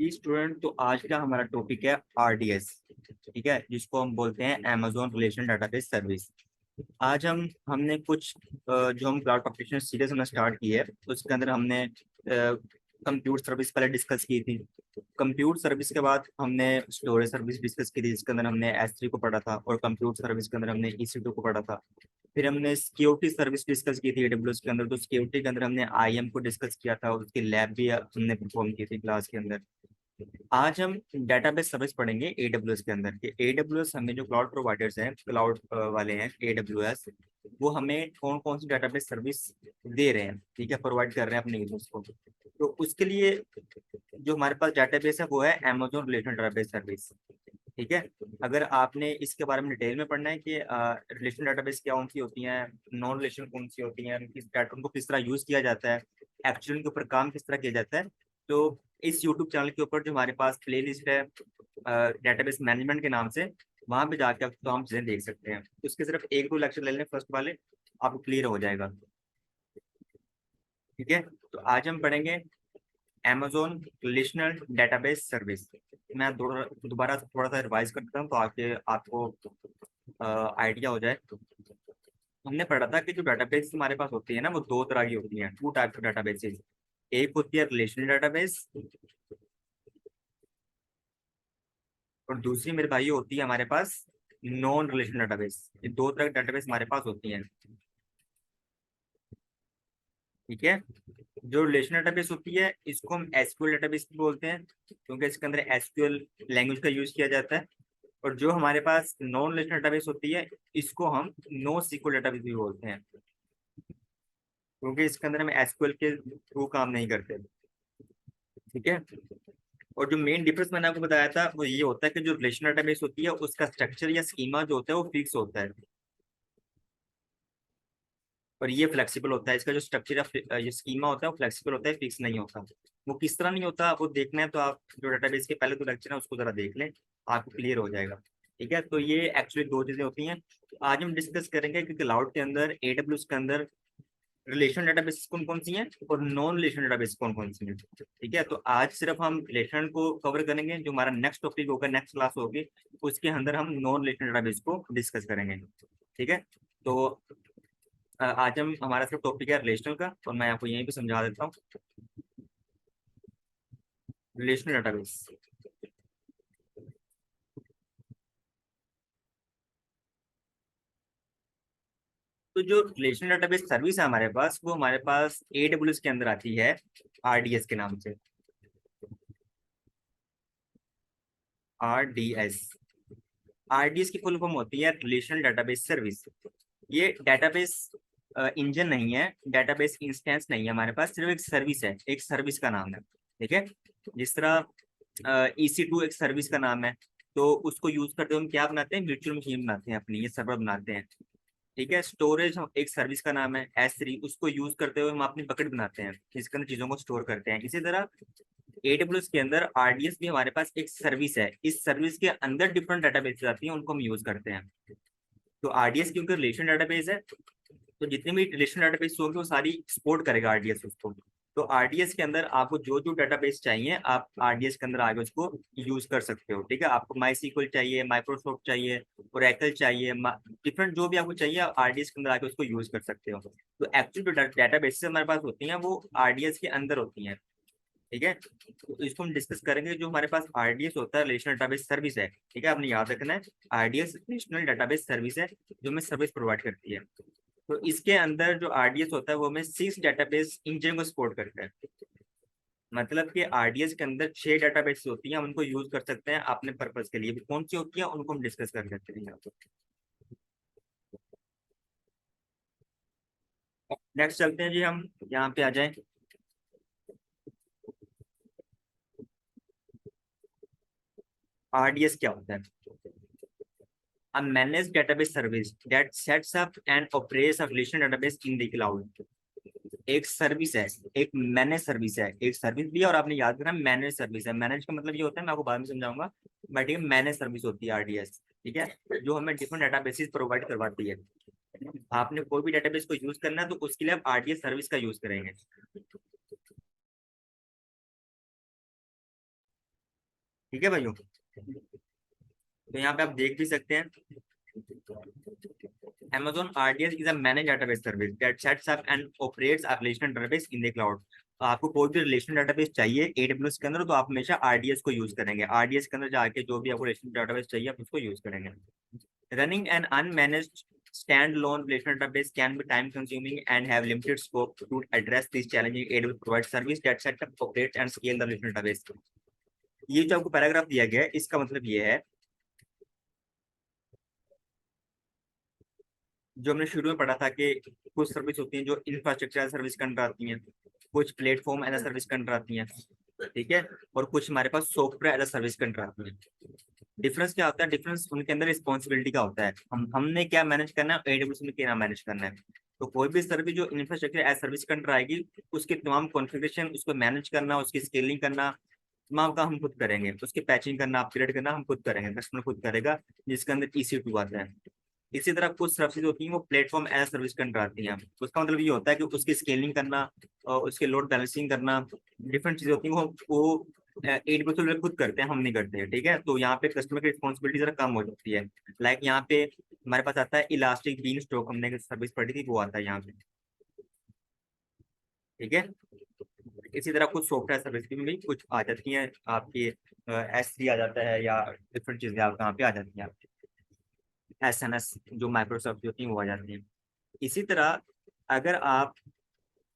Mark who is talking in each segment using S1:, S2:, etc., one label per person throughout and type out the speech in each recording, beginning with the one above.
S1: जी student, तो आज का हमारा टॉपिक है आरडीएस। ठीक है, जिसको हम बोलते हैं अमेजोन रिलेशनल डेटाबेस सर्विस। आज हमने कुछ जो हम क्लाउड प्रैक्टिशनर सीरीज हमने स्टार्ट की है, उसके अंदर हमने कंप्यूटर सर्विस पहले डिस्कस की थी। कंप्यूटर सर्विस के बाद हमने स्टोरेज सर्विस डिस्कस की थी, जिसके अंदर हमने S3 को पढ़ा था, और कंप्यूटर सर्विस के अंदर हमने EC2 को पढ़ा था। फिर हमने सिक्योरिटी सर्विस डिस्कस की थी AWS के अंदर, तो सिक्योरिटी के अंदर हमने IAM को डिस्कस किया था, और उसकी लैब भी हमने परफॉर्म की थी क्लास के अंदर। आज हम डेटाबेस सर्विस पढ़ेंगे AWS के अंदर कि AWS हमें जो क्लाउड प्रोवाइडर्स हैं, क्लाउड वाले हैं AWS, वो हमें कौन कौन सी डेटाबेस सर्विस दे रहे हैं, ठीक है, प्रोवाइड कर रहे हैं अपने यूजर्स को। तो उसके लिए जो हमारे पास डेटाबेस है वो है Amazon रिलेशनल डेटाबेस सर्विस। ठीक है, अगर आपने इसके बारे में डिटेल में पढ़ना है कि रिलेशन डेटाबेस क्या कौन सी होती हैं, नॉन रिलेशन कौन सी होती हैं, किस पैटर्न को किस तरह यूज किया जाता है, एक्चुअल के ऊपर काम किस तरह किया जाता है, तो इस यूट्यूब चैनल के ऊपर जो हमारे पास प्ले लिस्ट है डेटाबेस मैनेजमेंट के नाम से, वहां पे जाके आप तमाम चीजें देख सकते हैं। उसके सिर्फ एक दो लेक्चर ले लें फर्स्ट वाले, आपको क्लियर हो जाएगा। ठीक है, तो आज हम पढ़ेंगे Amazon रिलेशनल डेटाबेस सर्विस। मैं दोबारा थोड़ा सा रिवाइज कर देता हूँ, तो आके आपको आइडिया हो जाए। हमने पढ़ा था कि जो डेटाबेस हमारे पास होती है ना, वो दो तरह की होती हैं, टू टाइप्स ऑफ डेटाबेसेस। एक होती है रिलेशनल डेटाबेस, और दूसरी मेरे भाई होती है हमारे पास नॉन रिलेशनल डेटाबेस। ये दो तरह की डेटाबेस हमारे पास होती हैं। ठीक है, जो रिलेशनल डेटाबेस होती है इसको हम एसक्यूएल डेटाबेस भी बोलते हैं, क्योंकि इसके अंदर एसक्यूएल लैंग्वेज का यूज किया जाता है। और जो हमारे पास नॉन रिलेशनल डेटाबेस होती है, इसको हम नो सीक्वल डेटाबेस भी बोलते हैं, क्योंकि इसके अंदर हम एसक्यूएल के थ्रू काम नहीं करते। ठीक है, और जो मेन डिफरेंस मैंने आपको बताया था वो ये होता है कि जो रिलेशनल डेटाबेस होती है उसका स्ट्रक्चर या स्कीमा जो होता है वो फिक्स होता है, और ये फ्लेक्सिबल होता है। इसका जो स्ट्रक्चर या ये स्कीमा होता है वो फ्लेक्सिबल होता है, फिक्स नहीं होता। वो किस तरह नहीं होता वो देखना है तो आप जो डेटाबेस के पहले 2 लेक्चर है उसको जरा देख लें, आपको क्लियर हो जाएगा। ठीक है, तो ये एक्चुअली दो चीजें होती हैं। तो आज हम डिस्कस करेंगे कि क्लाउड के अंदर AWS के अंदर रिलेशन डेटाबेस कौन कौन सी हैं और नॉन रिलेशन डेटाबेस कौन कौन सी हैं। ठीक है, तो आज सिर्फ हम रिलेशन को कवर करेंगे, जो हमारा नेक्स्ट टॉपिक होगा, नेक्स्ट क्लास होगी, उसके अंदर हम नॉन रिलेशन डेटाबेस को डिस्कस करेंगे। ठीक है, तो आज हम हमारा सिर्फ टॉपिक है रिलेशनल का, और मैं आपको यहीं पे समझा देता हूँ रिलेशनल डेटाबेस। तो जो रिलेशनल डेटाबेस सर्विस है हमारे पास, वो हमारे पास AWS के अंदर आती है RDS के नाम से। RDS, RDS की फुल फॉर्म होती है रिलेशनल डेटाबेस सर्विस। ये डेटाबेस इंजन नहीं है, डेटाबेस इंस्टेंस नहीं है, हमारे पास सिर्फ एक सर्विस है, एक सर्विस का नाम है। ठीक है, जिस तरह EC2 एक सर्विस का नाम है, तो उसको यूज करते हुए हम क्या बनाते हैं, वर्चुअल मशीन बनाते हैं अपनी, ये सर्वर बनाते हैं। ठीक है, स्टोरेज एक सर्विस का नाम है S3, उसको यूज करते हुए हम अपनी बकेट बनाते हैं, इसके अंदर चीजों को स्टोर करते हैं। इसी तरह AWS के अंदर RDS भी हमारे पास एक सर्विस है, इस सर्विस के अंदर डिफरेंट डेटाबेस आती हैं, उनको हम यूज करते हैं। तो RDS क्योंकि रिलेशन डेटाबेस है, तो जितनी भी रिलेशन डेटाबेस होगी वो सारी सपोर्ट करेगा RDS उसको। तो RDS के अंदर आपको जो जो डेटाबेस चाहिए, आप RDS के अंदर आगे उसको यूज कर सकते हो। ठीक है, आपको MySQL चाहिए, माइक्रोसॉफ्ट चाहिए, ओरेकल चाहिए, डिफरेंट जो भी आपको चाहिए, आप RDS के अंदर आके उसको यूज कर सकते हो। तो एक्चुअल जो डेटाबेस हमारे पास होती हैं वो RDS के अंदर होती हैं। ठीक है, तो इसको हम डिस्कस करेंगे। जो हमारे पास RDS होता है, रिलेशनल डेटाबेस सर्विस है। ठीक है, आपने याद रखना है, RDS रिलेशनल डेटाबेस सर्विस है, जो हमें सर्विस प्रोवाइड करती है। तो इसके अंदर जो RDS होता है वो हमें 6 डेटाबेस इंजन को सपोर्ट करता है। मतलब कि RDS के अंदर 6 डेटाबेस होती हैं, हम उनको यूज कर सकते हैं अपने पर्पज के लिए। कौन सी होती है उनको हम डिस्कस कर सकते हैं यहाँ पे। नेक्स्ट चलते हैं जी, हम यहाँ पे आ जाएं। RDS क्या होता है? A managed database service that sets up and operates a relational database in the cloud। एक सर्विस है, एक मैनेज सर्विस है, एक सर्विस भी है, और आपने याद रखना मैनेज सर्विस है। मैनेज का मतलब ये होता है, मैं आपको बाद में समझाऊंगा, बट ये मैनेज सर्विस होती है RDS। ठीक है, जो हमें डिफरेंट डेटाबेसेस प्रोवाइड करवाती है। आपने कोई भी डेटाबेस को यूज करना है तो उसके लिए आप RDS सर्विस का यूज करेंगे। ठीक है भाइयों, तो यहाँ पे आप देख भी सकते हैं, Amazon RDS is a managed database service that sets up and operates a relational database in the cloud. आपको कोई भी रिलेशनल डाटाबेस चाहिए AWS के अंदर, तो आप हमेशा RDS को यूज करेंगे। RDS के अंदर जाके जो भी आपको रिलेशनल डाटाबेस चाहिए आप उसको यूज करेंगे। Running an unmanaged standalone relational database can be time consuming and have limited scope to address these challenges. AWS provides service that set up, operates and scale the relational database. ये जो आपको paragraph दिया गया है इसका मतलब ये है, जो हमने शुरू में पढ़ा था कि कुछ सर्विस होती हैं जो इंफ्रास्ट्रक्चर एज सर्विस के अंडर आती हैं, कुछ प्लेटफॉर्म एज सर्विस के अंडर आती हैं, ठीक है, और कुछ हमारे पास सॉफ्टवेयर एज सर्विस के अंडर आती हैं। डिफरेंस क्या होता है? डिफरेंस उनके अंदर रिस्पॉन्सिबिलिटी का होता है, हमने क्या मैनेज करना है, एडब्ल्यूएस में क्या मैनेज करना है। तो कोई भी सर्विस जो इंफ्रास्ट्रक्चर एज सर्विस के अंडर आएगी, उसकी तमाम कॉन्फ़िगरेशन, उसको मैनेज करना, उसकी स्केलिंग करना, तमाम का हम खुद करेंगे। उसकी पैचिंग करना, अपग्रेड करना हम खुद करेंगे, कस्टमर खुद करेगा, जिसके अंदर EC2 आता है। इसी तरह कुछ सर्विसेज होती हैं वो प्लेटफॉर्म एज सर्विस के अंदर आती हैं। उसका मतलब ये होता है कि उसकी स्केलिंग करना और उसके लोड बैलेंसिंग करना, डिफरेंट चीजें होती हैं, वो 8% खुद करते हैं, हम नहीं करते हैं, ठीक है। तो यहाँ पे कस्टमर की रिस्पॉन्सिबिलिटी जरा कम हो जाती है। लाइक यहाँ पे हमारे पास आता है इलास्टिक बीन स्टॉक, हमने सर्विस पढ़ी थी, वो आता है यहाँ पे, ठीक है। इसी तरह कुछ सॉफ्टवेयर सर्विस की भी कुछ आ जाती हैं आपकी, S3 आ जाता है, या डिफरेंट चीजें आप यहाँ पे आ जाती हैं, SNS जो माइक्रोसॉफ्ट की होती हैं वो आ जाती हैं। इसी तरह अगर आप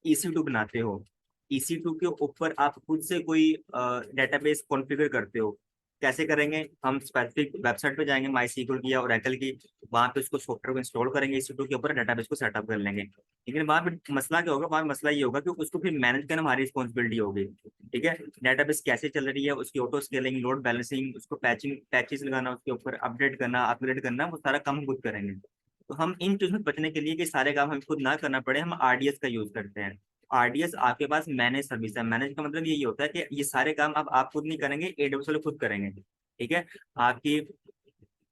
S1: EC2 बनाते हो, EC2 के ऊपर आप खुद से कोई डेटाबेस कॉन्फ़िगर करते हो, कैसे करेंगे? हम स्पेसिफिक वेबसाइट पे जाएंगे, माई सीक्वल की या ओरेकल की, वहां पे उसको सॉफ्टवेयर को इंस्टॉल करेंगे, EC2 के ऊपर डेटाबेस को सेटअप कर लेंगे। लेकिन वहां पे मसला क्या होगा? वहां पे मसला ये होगा कि उसको फिर मैनेज करना हमारी रिस्पॉन्सिबिलिटी होगी, ठीक है। डेटाबेस कैसे चल रही है, उसकी ऑटो स्केलिंग, लोड बैलेंसिंग, उसको पैचिंग, पैचेस लगाना, उसके ऊपर अपडेट करना, अपग्रेड करना, वो सारा काम हम खुद करेंगे। तो हम इन चीजों से बचने के लिए कि सारे काम हमें खुद ना करना पड़े, हम RDS का यूज करते हैं। RDS आपके पास मैनेज सर्विस है। मैनेज का मतलब यही होता है कि ये सारे काम अब आप खुद नहीं करेंगे, AWS वाले खुद करेंगे, ठीक है। आपकी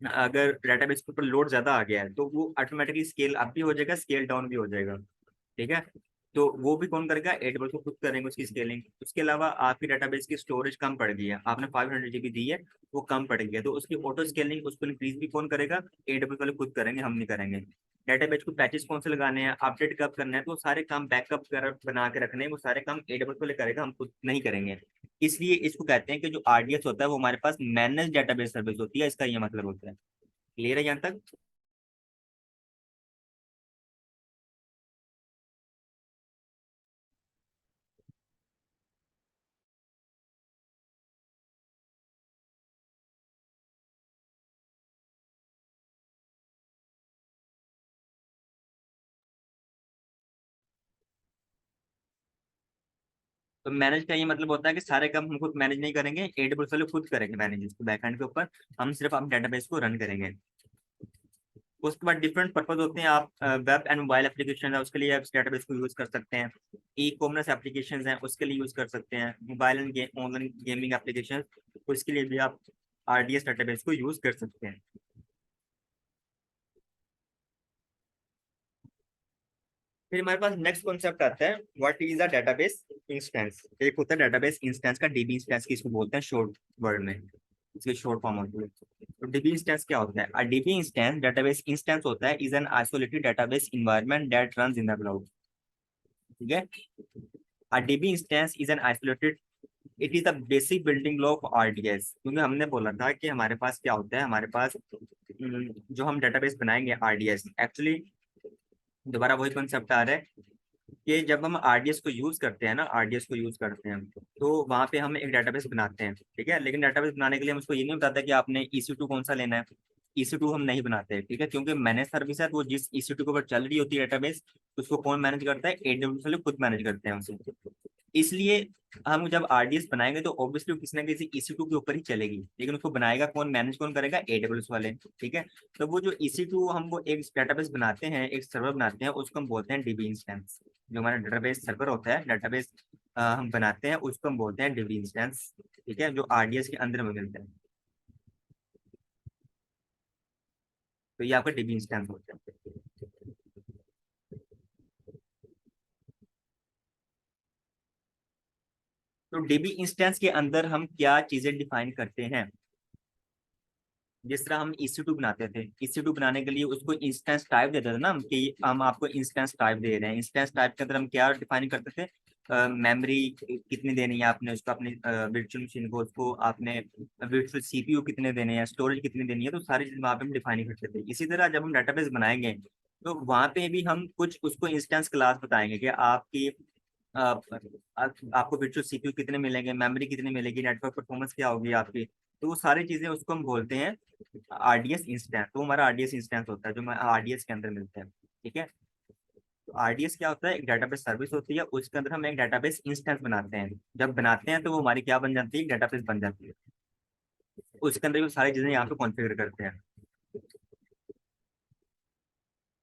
S1: अगर डेटाबेस के ऊपर लोड ज्यादा आ गया है तो वो ऑटोमेटिकली स्केल अप भी हो जाएगा, स्केल डाउन भी हो जाएगा, ठीक है। तो वो भी कौन करेगा? AWS को खुद करेंगे उसकी स्केलिंग। उसके अलावा आपकी डेटाबेस की स्टोरेज कम पड़ गई है, आपने 500 GB दी है, वो कम पड़ गई है, तो उसकी ऑटो स्केलिंग, उसको इंक्रीज भी कौन करेगा? AWS वाले खुद करेंगे, हम नहीं करेंगे। डेटाबेस को पैचेस कौन से लगाने हैं, अपडेट कब करना है, तो सारे काम बैकअप कर बना के रखने हैं, वो सारे काम AWS वाले करेगा, हम खुद नहीं करेंगे। इसलिए इसको कहते हैं कि जो RDS होता है वो हमारे पास मैनेज डेटाबेस सर्विस होती है, इसका ये मतलब होता है। क्लियर है यहाँ तक? तो मैनेज का ये मतलब होता है कि सारे काम हम खुद मैनेज नहीं करेंगे, AWS वाले खुद करेंगे मैनेज इसको बैकएंड के ऊपर, हम सिर्फ अपने डेटाबेस को रन करेंगे। उसके बाद डिफरेंट पर्पज होते हैं, आप वेब एंड मोबाइल एप्लीकेशन है उसके लिए आप डेटाबेस को यूज कर सकते हैं, E-कॉमर्स एप्लीकेशन हैं उसके लिए यूज कर सकते हैं, mobile and online gaming application, उसके लिए भी आप RDS डेटाबेस को यूज कर सकते हैं। फिर हमारे पास नेक्स्ट कॉन्सेप्ट आता है, what is a database instance. एक होता है डेटाबेस इंस्टेंस का, DB इंस्टेंस की इसको बोलते हैं शॉर्ट वर्ड में, इसकी शॉर्ट फॉर्म होती है। तो DB इंस्टेंस क्या होता है? अ DB इंस्टेंस डेटाबेस इंस्टेंस होता है is an isolated database environment that runs in the cloud, ठीक है। अ DB instance is an isolated, it is the basic building block of RDS। क्योंकि हमने बोला था कि हमारे पास क्या होता है, हमारे पास जो हम डेटाबेस बनाएंगे RDS, एक्चुअली दोबारा वही कॉन्सेप्ट आ रहा है कि जब हम RDS को यूज करते हैं ना, RDS को यूज करते हैं तो वहाँ पे हम एक डेटाबेस बनाते हैं, ठीक है। लेकिन डेटाबेस बनाने के लिए हम उसको ये नहीं बताता कि आपने EC2 कौन सा लेना है, EC2 हम नहीं बनाते, ठीक है, क्योंकि मैनेज सर्विस है, तो वो जिस EC2 के ऊपर चल रही होती है डेटाबेस, उसको कौन मैनेज करता है? AWS वाले खुद मैनेज करते हैं उसे। इसलिए हम जब RDS बनाएंगे तो ऑब्वियसली किसी ना किसी EC2 के ऊपर ही चलेगी, लेकिन उसको बनाएगा कौन, मैनेज कौन करेगा? AWS वाले, ठीक है। तो वो जो EC2 हम वो एक डेटाबेस बनाते हैं, एक सर्वर बनाते हैं, उसको हम बोलते हैं DB इंस्टेंस। जो हमारा डेटाबेस सर्वर होता है, डेटाबेस हम बनाते हैं, उसको हम बोलते हैं DB इंस्टेंस, ठीक है, जो RDS के अंदर में मिलता है। तो ये आपका DB इंस्टेंस होता है। तो डीबी इंस्टेंस के अंदर हम क्या चीजें डिफाइन करते हैं, जिस तरह हम EC2 बनाते थे, EC2 बनाने के लिए उसको इंस्टेंस टाइप देते थे ना हम, कि हम आपको इंस्टेंस टाइप दे रहे हैं। इंस्टेंस टाइप के अंदर हम क्या डिफाइन करते थे, मेमोरी कितनी देनी है आपने उसको, अपने वर्चुअल मशीन को, उसको आपने वर्चुअल CPU कितने देने हैं, स्टोरेज कितनी देनी है, तो सारी चीज वहाँ पे हम डिफाइन करते थे। इसी तरह जब हम डाटाबेस बनाएंगे तो वहाँ पे भी हम कुछ उसको इंस्टेंस क्लास बताएंगे कि आपकी आपको वर्चुअल CPU कितने मिलेंगे, मेमोरी कितनी मिलेगी, नेटवर्क परफॉर्मेंस क्या होगी आपकी। तो वो सारी चीजें उसको हम बोलते हैं RDS इंस्टेंस। तो हमारा RDS इंस्टेंस होता है जो RDS के अंदर मिलता है। ठीक है, तो RDS क्या होता है, एक डाटाबेस सर्विस होती है, उसके अंदर हम एक डाटाबेस इंस्टेंस बनाते हैं। जब बनाते हैं तो वो हमारी क्या बन जाती है, डाटाबेस बन जाती है। उसके अंदर वो सारी चीजें यहाँ पे कॉन्फ़िगर करते हैं।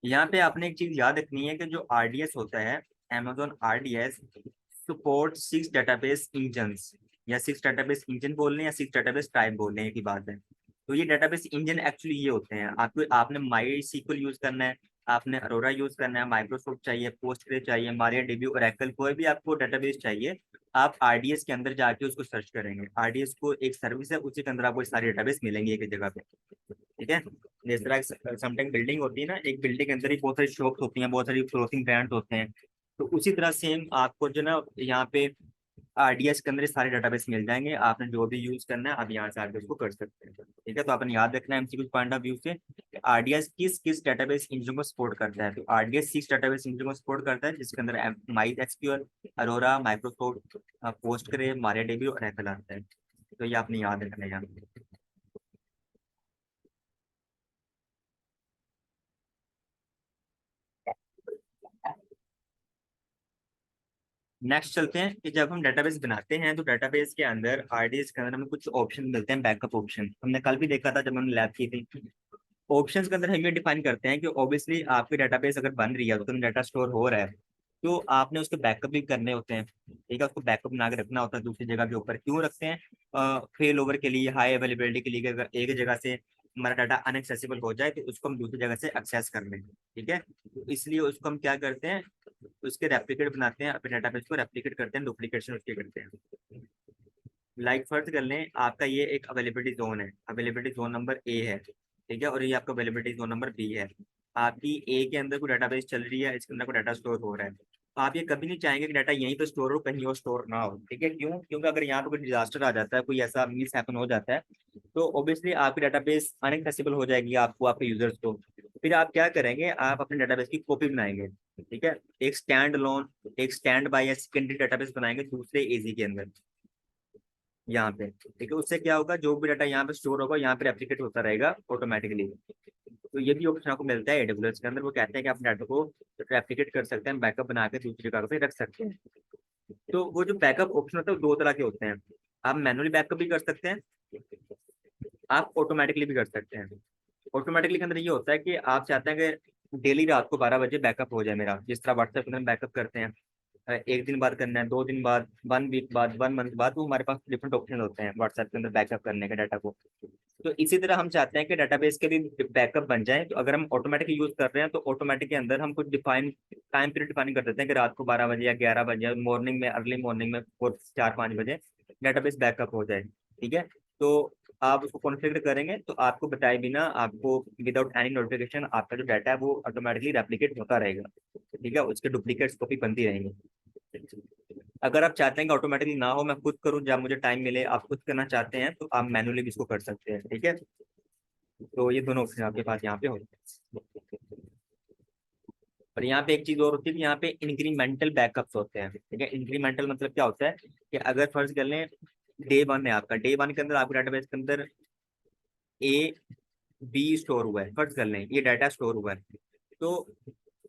S1: यहाँ पे आपने एक चीज याद रखनी है कि जो RDS होता है, Amazon RDS support 6 database engines, या 6 डेटाबेस इंजन बोल रहे हैं या 6 डेटाबेस टाइप बोल रहे हैं, की बात है। तो ये डेटाबेस इंजन एक्चुअली ये होते हैं, आपको आपने माई SQL यूज करना है, आपने अरोरा यूज करना है, माइक्रोसॉफ्ट चाहिए, पोस्टग्रे चाहिए, मारियाडीबी, ओरेकल, कोई भी आपको डेटाबेस चाहिए, आप RDS के अंदर जाके उसको सर्च करेंगे। RDS को एक सर्विस है, उसी के अंदर आपको सारी डेटाबेस मिलेंगी एक ही जगह पे। ठीक है, जिस तरह समटाइम बिल्डिंग होती है ना, एक बिल्डिंग के अंदर ही बहुत सारी शॉप्स होती हैं, बहुत सारी क्लोथिंग ब्रांड्स होते हैं, तो उसी तरह सेम आपको जो ना यहाँ पे RDS के अंदर ये सारे डेटाबेस मिल जाएंगे। आपने जो भी यूज करना है आप यहाँ से आके उसको कर सकते हैं। ठीक है, तो आपने याद रखना है MCQ पॉइंट ऑफ व्यू से RDS किस किस डेटाबेस इंजन को सपोर्ट करता है। तो RDS 6 डेटाबेस इंजन को सपोर्ट करता है, जिसके अंदर माई SQL, अरोरा, माइक्रोसॉफ्ट, पोस्टग्रे, मारियाडीबी और ओरेकल आता है। तो ये आपने याद रखना है यहाँ। नेक्स्ट चलते हैं कि जब हम डेटाबेस बनाते हैं तो डेटाबेस के अंदर RDS के अंदर हमें कुछ ऑप्शन मिलते हैं, बैकअप ऑप्शन। हमने कल भी देखा था जब हमने लैब की थी। ऑप्शंस के अंदर हम ये डिफाइन करते हैं कि ऑब्वियसली आपकी डेटाबेस अगर बन रही है, उसके अंदर डाटा स्टोर हो रहा है, तो आपने उसके बैकअप भी करने होते हैं। ठीक है, उसको बैकअप बना के रखना होता है दूसरी जगह के ऊपर। क्यों रखते हैं, फेल ओवर के लिए, हाई अवेलेबिलिटी के लिए, कि अगर एक जगह से हमारा डाटा अनएक्सेसिबल हो जाए तो उसको हम दूसरी जगह से एक्सेस कर लें। ठीक है, तो इसलिए उसको हम क्या करते हैं, उसके रेप्लिकेट बनाते हैं, अपने डाटाबेस को रेप्लिकेट करते हैं, डुप्लीकेशन उसके करते हैं। लाइक फर्ज कर लें, आपका ये एक अवेलेबिलिटी जोन है, अवेलेबिलिटी जोन नंबर A है। ठीक है, और ये आपका अवेलेबिलिटी जोन नंबर B है। आपकी A के अंदर कोई डाटाबेस चल रही है, इसके अंदर कोई डाटा स्टोर हो रहा है, तो आप ये कभी नहीं चाहेंगे कि डाटा यहीं पे स्टोर हो, कहीं और स्टोर ना हो। ठीक है, क्यों, क्योंकि अगर यहाँ पे कोई डिजास्टर आ जाता है, कोई ऐसा मिस हैपन हो जाता है, तो ऑब्वियसली आपकी डाटाबेस अनएक्सेसिबल हो जाएगी आपको, आपके यूजर्स को। फिर आप क्या करेंगे, आप अपने डाटाबेस की कॉपी बनाएंगे। ठीक है, एक स्टैंड लोन, एक स्टैंड बाय या सेकेंडरी डाटाबेस बनाएंगे दूसरे AZ के अंदर, यहाँ पे। ठीक है, उससे क्या होगा, जो भी डाटा यहाँ पे स्टोर होगा यहाँ पे रेप्लिकेट होता रहेगा ऑटोमेटिकली। तो ये भी ऑप्शन आपको मिलता है AWS के अंदर। वो कहते हैं कि आप डाटा को रेप्लिकेट कर सकते हैं, बैकअप बना के दूसरी जगह पे रख सकते हैं। तो वो जो बैकअप ऑप्शन होता है वो दो तरह के होते हैं। आप मैनुअली बैकअप भी कर सकते हैं, आप ऑटोमेटिकली भी कर सकते हैं। ऑटोमेटिकली के अंदर ये होता है कि आप चाहते हैं कि डेली रात को 12 बजे बैकअप हो जाए मेरा, जिस तरह व्हाट्सएप के अंदर बैकअप करते हैं। एक दिन बाद करना है, 2 दिन बाद, 1 वीक बाद, 1 मंथ बाद, वो हमारे पास डिफरेंट ऑप्शन होते हैं व्हाट्सएप के अंदर बैकअप करने के डाटा को। तो इसी तरह हम चाहते हैं कि डाटाबेस के भी बैकअप बन जाए। तो अगर हम ऑटोमेटिक यूज कर रहे हैं तो ऑटोमेटिक के अंदर हम कुछ डिफाइन टाइम पीरियड डिफाइन कर देते हैं कि रात को 12 बजे या 11 बजे, मॉर्निंग में, अर्ली मॉर्निंग में 4 4 5 बजे डाटाबेस बैकअप हो जाए। ठीक है, तो आप उसको कॉन्फ़िगर करेंगे तो आपको बताए बिना, आपको विदाउट एनी नोटिफिकेशन आपका जो डाटा है वो ऑटोमेटिकली रेप्लिकेट होता रहेगा। ठीक है, उसके डुप्लीकेट्स कॉपी बनती रहेंगी। अगर आप चाहते हैं कि ऑटोमेटिकली ना हो, मैं खुद करूँ जब मुझे टाइम मिले, आप खुद करना चाहते हैं, तो आप मैनुअली भी इसको कर सकते हैं। ठीक है, तो ये दोनों ऑप्शन आपके पास यहाँ पे होते हैं। और यहाँ पे एक चीज और होती है कि यहाँ पे इंक्रीमेंटल बैकअप्स होते हैं। ठीक है, इंक्रीमेंटल मतलब क्या होता है कि अगर फर्ज कर लें डे 1 है आपका, डे 1 के अंदर आपके डाटाबेस के अंदर A B स्टोर हुआ है, फर्ज कर लें ये डाटा स्टोर हुआ है, तो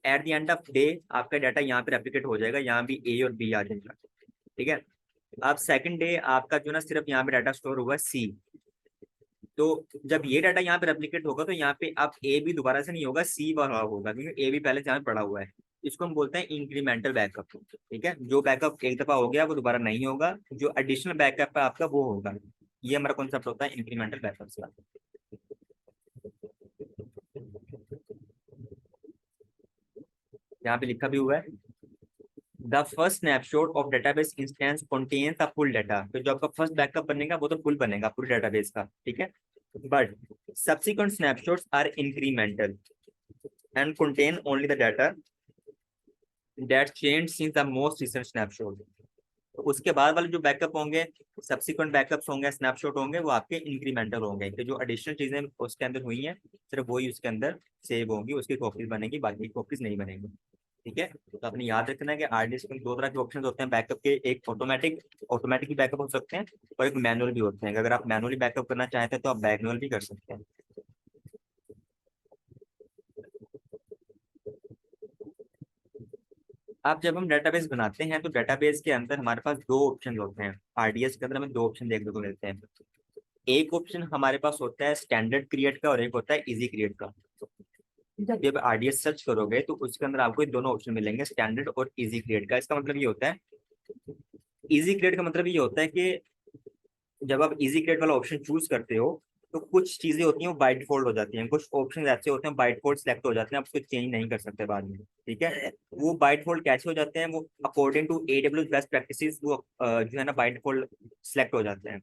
S1: at the end of day आपका डाटा यहाँ पे रेप्लिकेट हो जाएगा, यहाँ भी A और B आ जाएगा। ठीक है, अब सेकंड डे आपका जो ना सिर्फ यहाँ पे डाटा स्टोर हुआ है C, तो जब ये डाटा यहाँ पे रेप्लिकेट होगा तो यहाँ पे अब A भी दोबारा से नहीं होगा, C वाला होगा, क्योंकि A भी पहले से यहाँ पे पड़ा हुआ है। इसको हम बोलते हैं इंक्रीमेंटल बैकअप। ठीक है, जो बैकअप एक दफा हो गया वो दोबारा नहीं होगा, जो एडिशनल बैकअप है आपका वो होगा। ये हमारा कॉन्सेप्ट होता है इंक्रीमेंटल बैकअप का। यहाँ पे लिखा भी हुआ है, the first snapshot of database instance contains the full data. तो जो आपका फर्स्ट बैकअप बनेगा वो तो फुल बनेगा पूरे डेटाबेस का, ठीक है। But subsequent snapshots are incremental and contain only the data that change since the most recent snapshot. तो उसके बाद वाले जो बैकअप होंगे, सब्सिक्वेंट बैकअप्स होंगे, स्नैपशॉट होंगे, वो आपके इंक्रीमेंटल होंगे कि जो एडिशनल चीजें उसके अंदर हुई हैं सिर्फ वही उसके अंदर सेव होंगी, उसकी कॉपीज बनेगी, बाकी कॉपीज नहीं बनेंगी, ठीक है। तो आपने याद रखना है कि आरडीएस में दो तरह के ऑप्शन होते हैं बैकअप के, एक ऑटोमेटिक बैकअप हो सकते हैं और एक मैनुअल भी होते हैं। अगर आप मैनुअली बैकअप करना चाहते हैं तो आप मैनुअल भी कर सकते हैं। अब जब हम डेटाबेस बनाते हैं तो डेटाबेस के अंदर हमारे पास दो ऑप्शन होते हैं। आरडीएस के अंदर हमें दो ऑप्शन देखने को मिलते हैं। एक ऑप्शन हमारे पास होता है स्टैंडर्ड क्रिएट का और एक होता है इजी क्रिएट का। जब आप आरडीएस सर्च करोगे तो उसके अंदर आपको दोनों ऑप्शन मिलेंगे, स्टैंडर्ड और इजी क्रिएट का। इसका मतलब ये होता है, इजी क्रिएट का मतलब ये होता है कि जब आप इजी क्रिएट वाला ऑप्शन चूज करते हो तो कुछ चीजें होती हैं वो बाय डिफॉल्ट हो जाती हैं, कुछ ऑप्शन ऐसे होते हैं बाय डिफॉल्ट सेलेक्ट हो जाते हैं, आप उसको चेंज नहीं कर सकते बाद में, ठीक है। वो बाय डिफॉल्ट कैसे हो जाते हैं, वो according to AWS best practices वो जो है ना बाय डिफॉल्ट सेलेक्ट हो जाते हैं।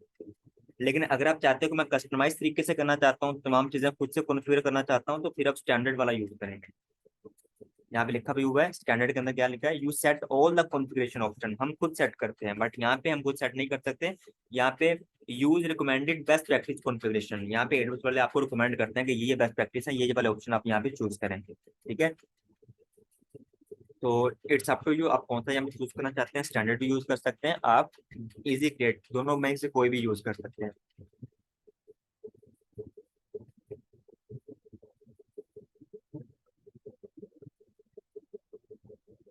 S1: लेकिन अगर आप चाहते हो कि मैं कस्टमाइज तरीके से करना चाहता हूँ, तमाम चीजें खुद से कॉन्फ़िगर करना चाहता हूँ, तो फिर आप स्टैंडर्ड वाला यूज करेंगे। यहाँ पे लिखा भी हुआ है स्टैंडर्ड के अंदर क्या लिखा है, you set all the configuration option. हम खुद सेट करते हैं बट यहाँ पे हम खुद सेट नहीं कर सकते। यहाँ पे use recommended best practice configuration, यहाँ पे एडवांस वाले आपको रिकमेंड करते हैं कि ये बेस्ट प्रैक्टिस है, ये वाले ऑप्शन आप यहाँ पे चूज करें, ठीक है। तो इट्स अप टू यू, आप कौन सा यहाँ पे चूज करना चाहते हैं। स्टैंडर्ड भी यूज कर सकते हैं आप, इजी क्रिएट, दोनों में से कोई भी यूज कर सकते हैं।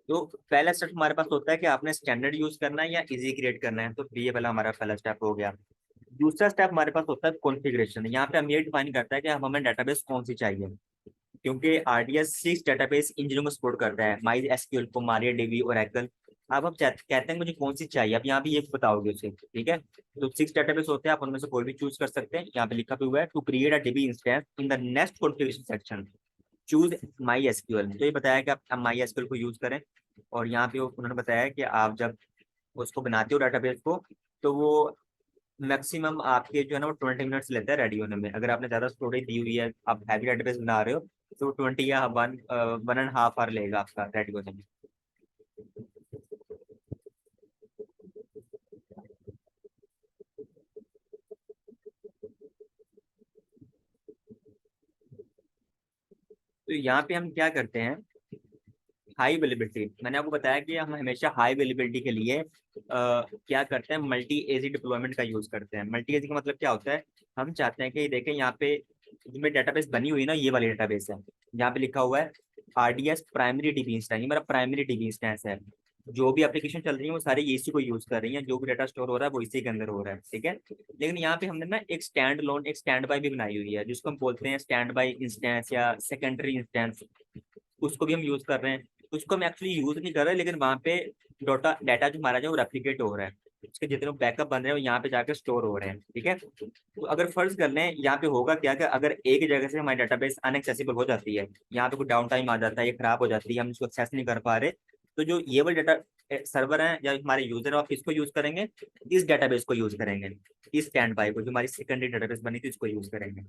S1: तो पहला स्टेप हमारे पास होता है कि आपने स्टैंडर्ड यूज करना है या इजी क्रिएट करना है, तो ये वाला हमारा पहला स्टेप हो गया। दूसरा स्टेप हमारे पास होता है कॉन्फ़िगरेशन। यहाँ पे हम ये डिफाइन करता है कि हमें डेटाबेस कौन सी चाहिए, क्योंकि आरडीएस 6 डेटाबेस इंजनों को सपोर्ट करता है, माई एसक्यूएल को, मारियाडीबी, ओरेकल। अब आप कहते हैं मुझे कौन सी चाहिए, अब यहाँ पे ये बताओगे उसे, ठीक है। तो 6 डेटाबेस होते हैं, आप उनमें से कोई भी चूज कर सकते हैं। यहाँ पे लिखा भी हुआ है to create a DB instance in the next configuration section choose MySQL. तो ये बताया कि आप माई एसक्यूएल को यूज करें। और यहाँ पे उन्होंने बताया कि आप जब उसको बनाते हो डेटाबेस को, तो वो मैक्सिमम आपके जो है ना वो 20 मिनट्स लेता है रेडी होने में। अगर आपने ज्यादा स्टोरेज दी हुई है, आप हैवी डेटाबेस बना रहे हो, तो 20 या 1.5 आवर लेगा आपका रेडी होने में। तो यहाँ पे हम क्या करते हैं, हाई अवेलेबिलिटी, मैंने आपको बताया कि हम हमेशा हाई अवेलेबिलिटी के लिए क्या करते हैं, मल्टी एजी डिप्लॉयमेंट का यूज करते हैं। मल्टी एजी का मतलब क्या होता है, हम चाहते हैं कि देखें यहाँ पे जो मेरी डेटाबेस बनी हुई है ना, ये वाली डेटाबेस है, यहाँ पे लिखा हुआ है आरडीएस प्राइमरी डीबी इंस्टेंस, ये मेरा प्राइमरी डीबी इंस्टेंस है। जो भी एप्लीकेशन चल रही है वो सारी इसी को यूज कर रही है, जो भी डाटा स्टोर हो रहा है वो इसी के अंदर हो रहा है, ठीक है। लेकिन यहाँ पे हमने ना एक स्टैंड लोन, एक स्टैंड बाई भी बनाई हुई है, जिसको हम बोलते हैं स्टैंड बाई इंस्टेंस या सेकेंडरी इंस्टेंस, उसको भी हम यूज कर रहे हैं। उसको हम एक्चुअली यूज नहीं कर रहे, लेकिन वहाँ पे डाटा डाटा जो हमारा जो वो रेप्लिकेट हो रहा है, उसके जितने बैकअप बन रहे हैं वो यहाँ पे जाकर स्टोर हो रहे हैं, ठीक है। तो अगर फर्ज कर लें यहाँ पे होगा क्या कि अगर एक जगह से हमारी डाटाबेस अनएक्सेसिबल हो जाती है, यहाँ पे कोई डाउन टाइम आ जाता है, ये खराब हो जाती है, हम इसको एक्सेस नहीं कर पा रहे, तो जो ये वाले डाटा सर्वर है या हमारे यूजर है, आप किसको यूज करेंगे, इस डेटाबेस को यूज करेंगे, इस स्टैंड बाई को, जो हमारी सेकेंडरी डेटाबेस बनी थी इसको यूज करेंगे,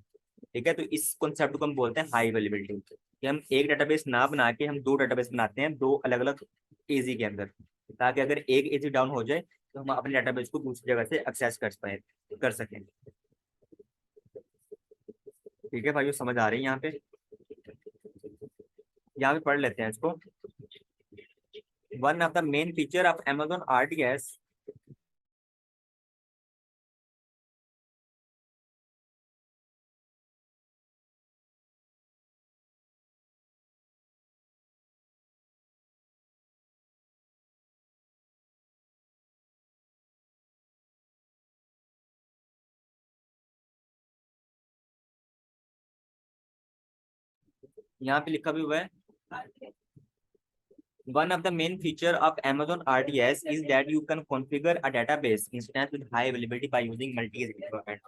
S1: ठीक है। तो इस कॉन्सेप्ट को हम बोलते हैं हाई अवेलेबिलिटी, कि हम एक डेटाबेस ना बना के हम दो डेटाबेस बनाते हैं, दो अलग अलग एजी के अंदर, ताकि अगर एक एजी डाउन हो जाए तो हम अपने डेटाबेस को दूसरी जगह से एक्सेस कर सकें। ठीक है भाई, समझ आ रही है यहाँ पे पढ़ लेते हैं इसको। One of the main feature of Amazon RDS, यहाँ पे लिखा भी हुआ है, one of the main feature of Amazon RDS is that you can configure a database instance with high availability by using multi-agent deployment।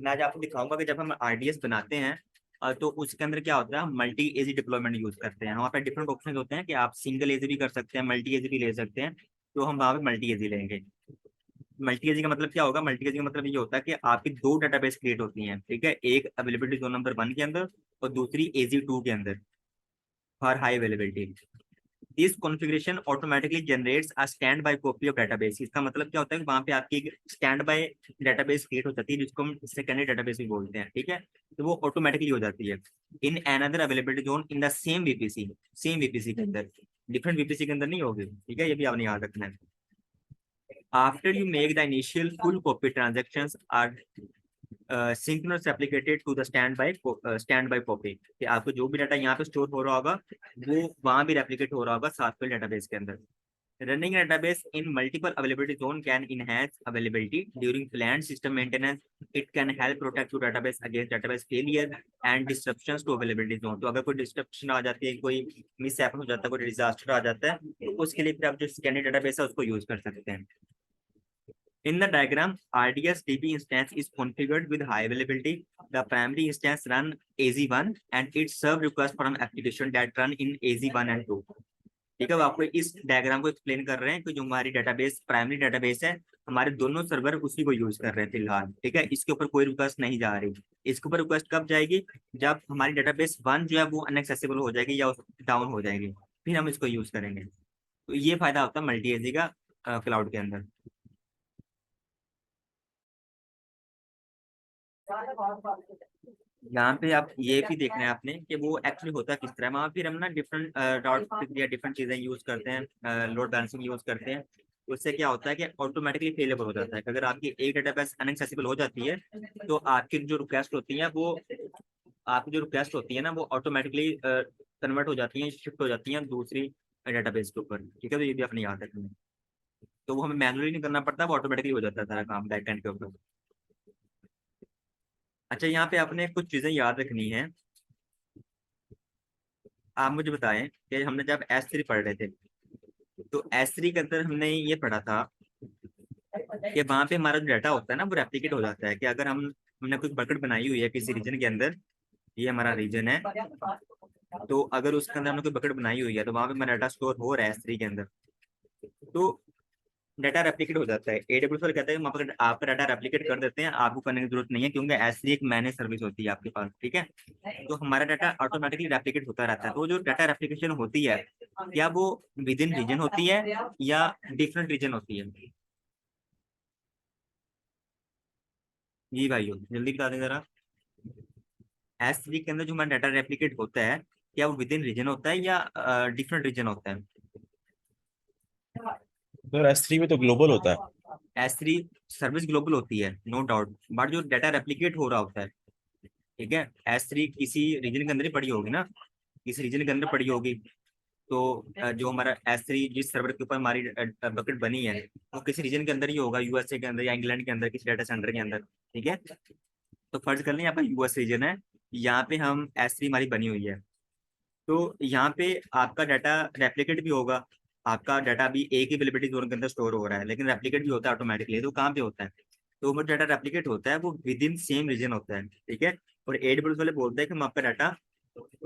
S1: मैं आज आपको दिखाऊंगा कि जब हम RDS बनाते हैं तो उसके अंदर क्या होता है, हम मल्टी एजी डिप्लॉयमेंट यूज करते हैं। वहाँ पे डिफरेंट ऑप्शन होते हैं कि आप सिंगल एजी भी कर सकते हैं, मल्टी एजी भी ले सकते हैं। तो हम वहाँ पे मल्टी एजी लेंगे। मल्टी एजी का मतलब क्या होगा, मल्टी एजी का मतलब ये होता है कि आपकी दो डेटाबेस क्रिएट होती हैं, ठीक है, एक अवेलेबिलिटी जोन नंबर 1 के अंदर और दूसरी एजी 2 के अंदर for high availability. This configuration automatically generates a stand by copy of database. इसका मतलब क्या होता है कि वहां पे आपकी एक स्टैंड बाय डेटाबेस क्रिएट हो जाती है, जिसको हम सेकेंडरी डेटाबेस भी बोलते हैं, ठीक है। तो वो ऑटोमेटिकली हो जाती है in another availability zone in the same VPC, same VPC के अंदर, डिफरेंट वीपीसी के अंदर नहीं होगी, ठीक है, ये भी आपने याद रखना है। After you make the initial full copy transactions are synchronous replicated to the standby copy, कि आपको जो भी डाटा यहाँ पे स्टोर हो रहा होगा वो वहां भी रेप्लिकेट हो रहा होगा साथ में डेटाबेस के अंदर। Running database in multiple availability zone can enhance availability during plan system maintenance. It can help protect to database against database failure and disruptions to availability zone. तो अगर कोई डिस्ट्रप्शन आ जाती है, कोई मिस हो जाता है, कोई डिजास्टर आ जाता है, तो उसके लिए फिर आप जो स्कैनर डेटाबेस है उसको यूज कर सकते हैं। In the diagram, RDS DB instance is configured with high availability. The primary instance run AZ1 and it serve request from application that run in AZ1 and 2. ठीक है, वो आपको इस डायग्राम को एक्सप्लेन कर रहे हैं कि जो हमारी डेटाबेस प्राइमरी डेटाबेस है, हमारे दोनों सर्वर उसी को यूज कर रहे हैं फिलहाल, ठीक है, इसके ऊपर कोई रिक्वेस्ट नहीं जा रही। इसके ऊपर रिक्वेस्ट कब जाएगी, जब हमारी डेटाबेस 1 जो है वो अनएक्सेसिबल हो जाएगी या डाउन हो जाएगी, फिर हम इसको यूज करेंगे। तो ये फायदा होता है मल्टी एजी का क्लाउड के अंदर। यहाँ पे आप ये भी देखना है आपने कि वो एक्चुअली होता किस तरह है। वहाँ फिर हम ना डिफरेंट डॉट या डिफरेंट चीजें यूज करते हैं, लोड बैलेंसिंग यूज करते हैं। उससे क्या होता है कि ऑटोमेटिकली फेलेबल हो जाता है। अगर आपकी एक डेटाबेस अनएक्सेसिबल हो जाती है, तो आपकी जो रिक्वेस्ट होती है वो, आपकी जो रिक्वेस्ट होती है ना वो ऑटोमेटिकली कन्वर्ट हो जाती है, शिफ्ट हो जाती है दूसरी डेटाबेस के ऊपर, ठीक है। तो ये भी अपने याद रखना है। तो वो हमें मैनुअली नहीं करना पड़ता, वो ऑटोमेटिकली हो जाता है सारा काम बैक एंड के ऊपर। अच्छा, यहाँ पे आपने कुछ चीजें याद रखनी है। आप मुझे बताएं कि हमने जब S3 पढ़ रहे थे, तो S3 के अंदर हमने ये पढ़ा था कि वहां पे हमारा जो डाटा होता है ना वो रेप्लिकेट हो जाता है। कि अगर हमने कोई बकेट बनाई हुई है किसी रीजन के अंदर, ये हमारा रीजन है, तो अगर उसके अंदर हमने कोई बकेट बनाई हुई है तो वहां पे हमारा डाटा स्टोर हो रहा है S3 के अंदर, तो डाटा रेप्लिकेट हो जाता है। AWS वाले कहते हैं हम आपका डाटा रेप्लिकेट कर देते हैं, आपको करने की जरूरत नहीं है, क्योंकि S3 एक मैनेज सर्विस होती है आपके पास, ठीक है। तो हमारा डाटा ऑटोमेटिकली रेप्लिकेट होता रहता है। तो जो डाटा रेप्लिकेशन होती है, क्या वो विद इन रीजन होती है या डिफरेंट रीजन होती है? जी भाइयों, जल्दी बता दें जरा। S3 के अंदर जो हमारा डाटा रेप्लिकेट होता है, क्या वो विद इन रीजन होता है या डिफरेंट रीजन होता है?
S2: सर S3 में तो ग्लोबल होता है।
S1: S3 सर्विस ग्लोबल होती है, नो डाउट, बट जो डाटा रेप्लिकेट हो रहा होता है, ठीक है, S3 किसी रीजन के अंदर ही पड़ी होगी ना, किसी रीजन के अंदर पड़ी होगी। तो जो हमारा S3 जिस सर्वर के ऊपर हमारी बकेट बनी है, वो किसी रीजन के अंदर ही होगा, USA के अंदर या इंग्लैंड के अंदर किसी डाटा सेंटर के अंदर, ठीक है। तो फर्ज कर लें यहाँ पर US रीजन है, यहाँ पे हम S3 हमारी बनी हुई है। तो यहाँ पे आपका डाटा रेप्लिकेट भी होगा, आपका डाटा भी एक ही अवेलेबिलिटी जोन के अंदर स्टोर हो रहा है, लेकिन रेप्लिकेट भी होता है ऑटोमेटिकली। तो कहाँ पे होता है, तो वो डाटा रेप्लिकेट होता है वो विद इन सेम रीजन होता है, ठीक है। और AWS वाले बोलते हैं कि हम आपका data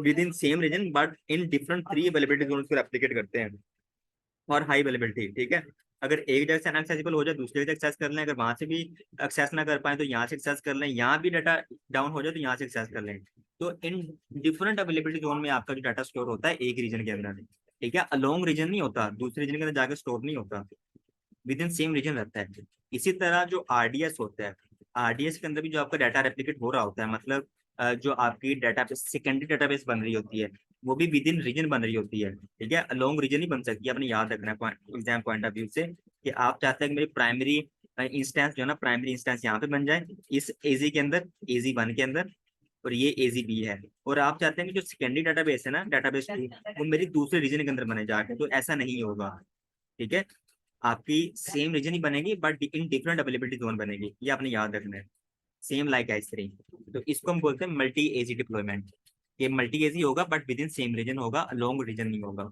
S1: within same region but in different 3 availability zone को रेप्लिकेट करते हैं और हाई अवेलेबिलिटी, ठीक है। अगर एक जगह से अनएक्सेसिबल हो जाए दूसरी जगह एक्सेस कर लें, अगर वहां से भी एक्सेस ना कर पाए तो यहाँ से एक्सेस कर लें, यहाँ भी डाटा डाउन हो जाए तो यहाँ से एक्सेस कर लें। तो इन डिफरेंट अवेलेबिलिटी जोन में आपका जो डाटा स्टोर होता है एक रीजन के अंदर, ठीक है, अलोंग रीजन नहीं होता, दूसरे रीजन के अंदर जाकर स्टोर नहीं होता, विद इन सेम रीजन रहता है। इसी तरह जो RDS होता है, RDS के अंदर भी जो आपका डाटा रेप्लिकेट हो रहा होता है, मतलब जो आपकी डाटाबेस सेकेंडरी डाटाबेस बन रही होती है, वो भी विद इन रीजन बन रही होती है, ठीक है, लॉन्ग रीजन ही बन सकती है। आपने याद रखना है एग्जाम पॉइंट ऑफ व्यू से, कि आप चाहते हैं कि मेरी प्राइमरी इंस्टेंस जो है ना, प्राइमरी इंस्टेंस यहाँ पे बन जाए इस एजी के अंदर, AZ1 के अंदर, और ये AZ-B है। और आप चाहते हैं कि जो सेकेंडरी डाटाबेस है ना, डाटाबेस 2, वो मेरी दूसरे रीजन के अंदर बने जाके, तो ऐसा नहीं होगा, ठीक है। आपकी सेम रीजन ही बनेगी but in different availability zone बनेगी, ये आपने याद रखना है। सेम लाइक S3, तो इसको हम बोलते हैं मल्टी एजी डिप्लॉयमेंट। ये मल्टी एजी होगा but within same region होगा, लॉन्ग रीजन नहीं होगा।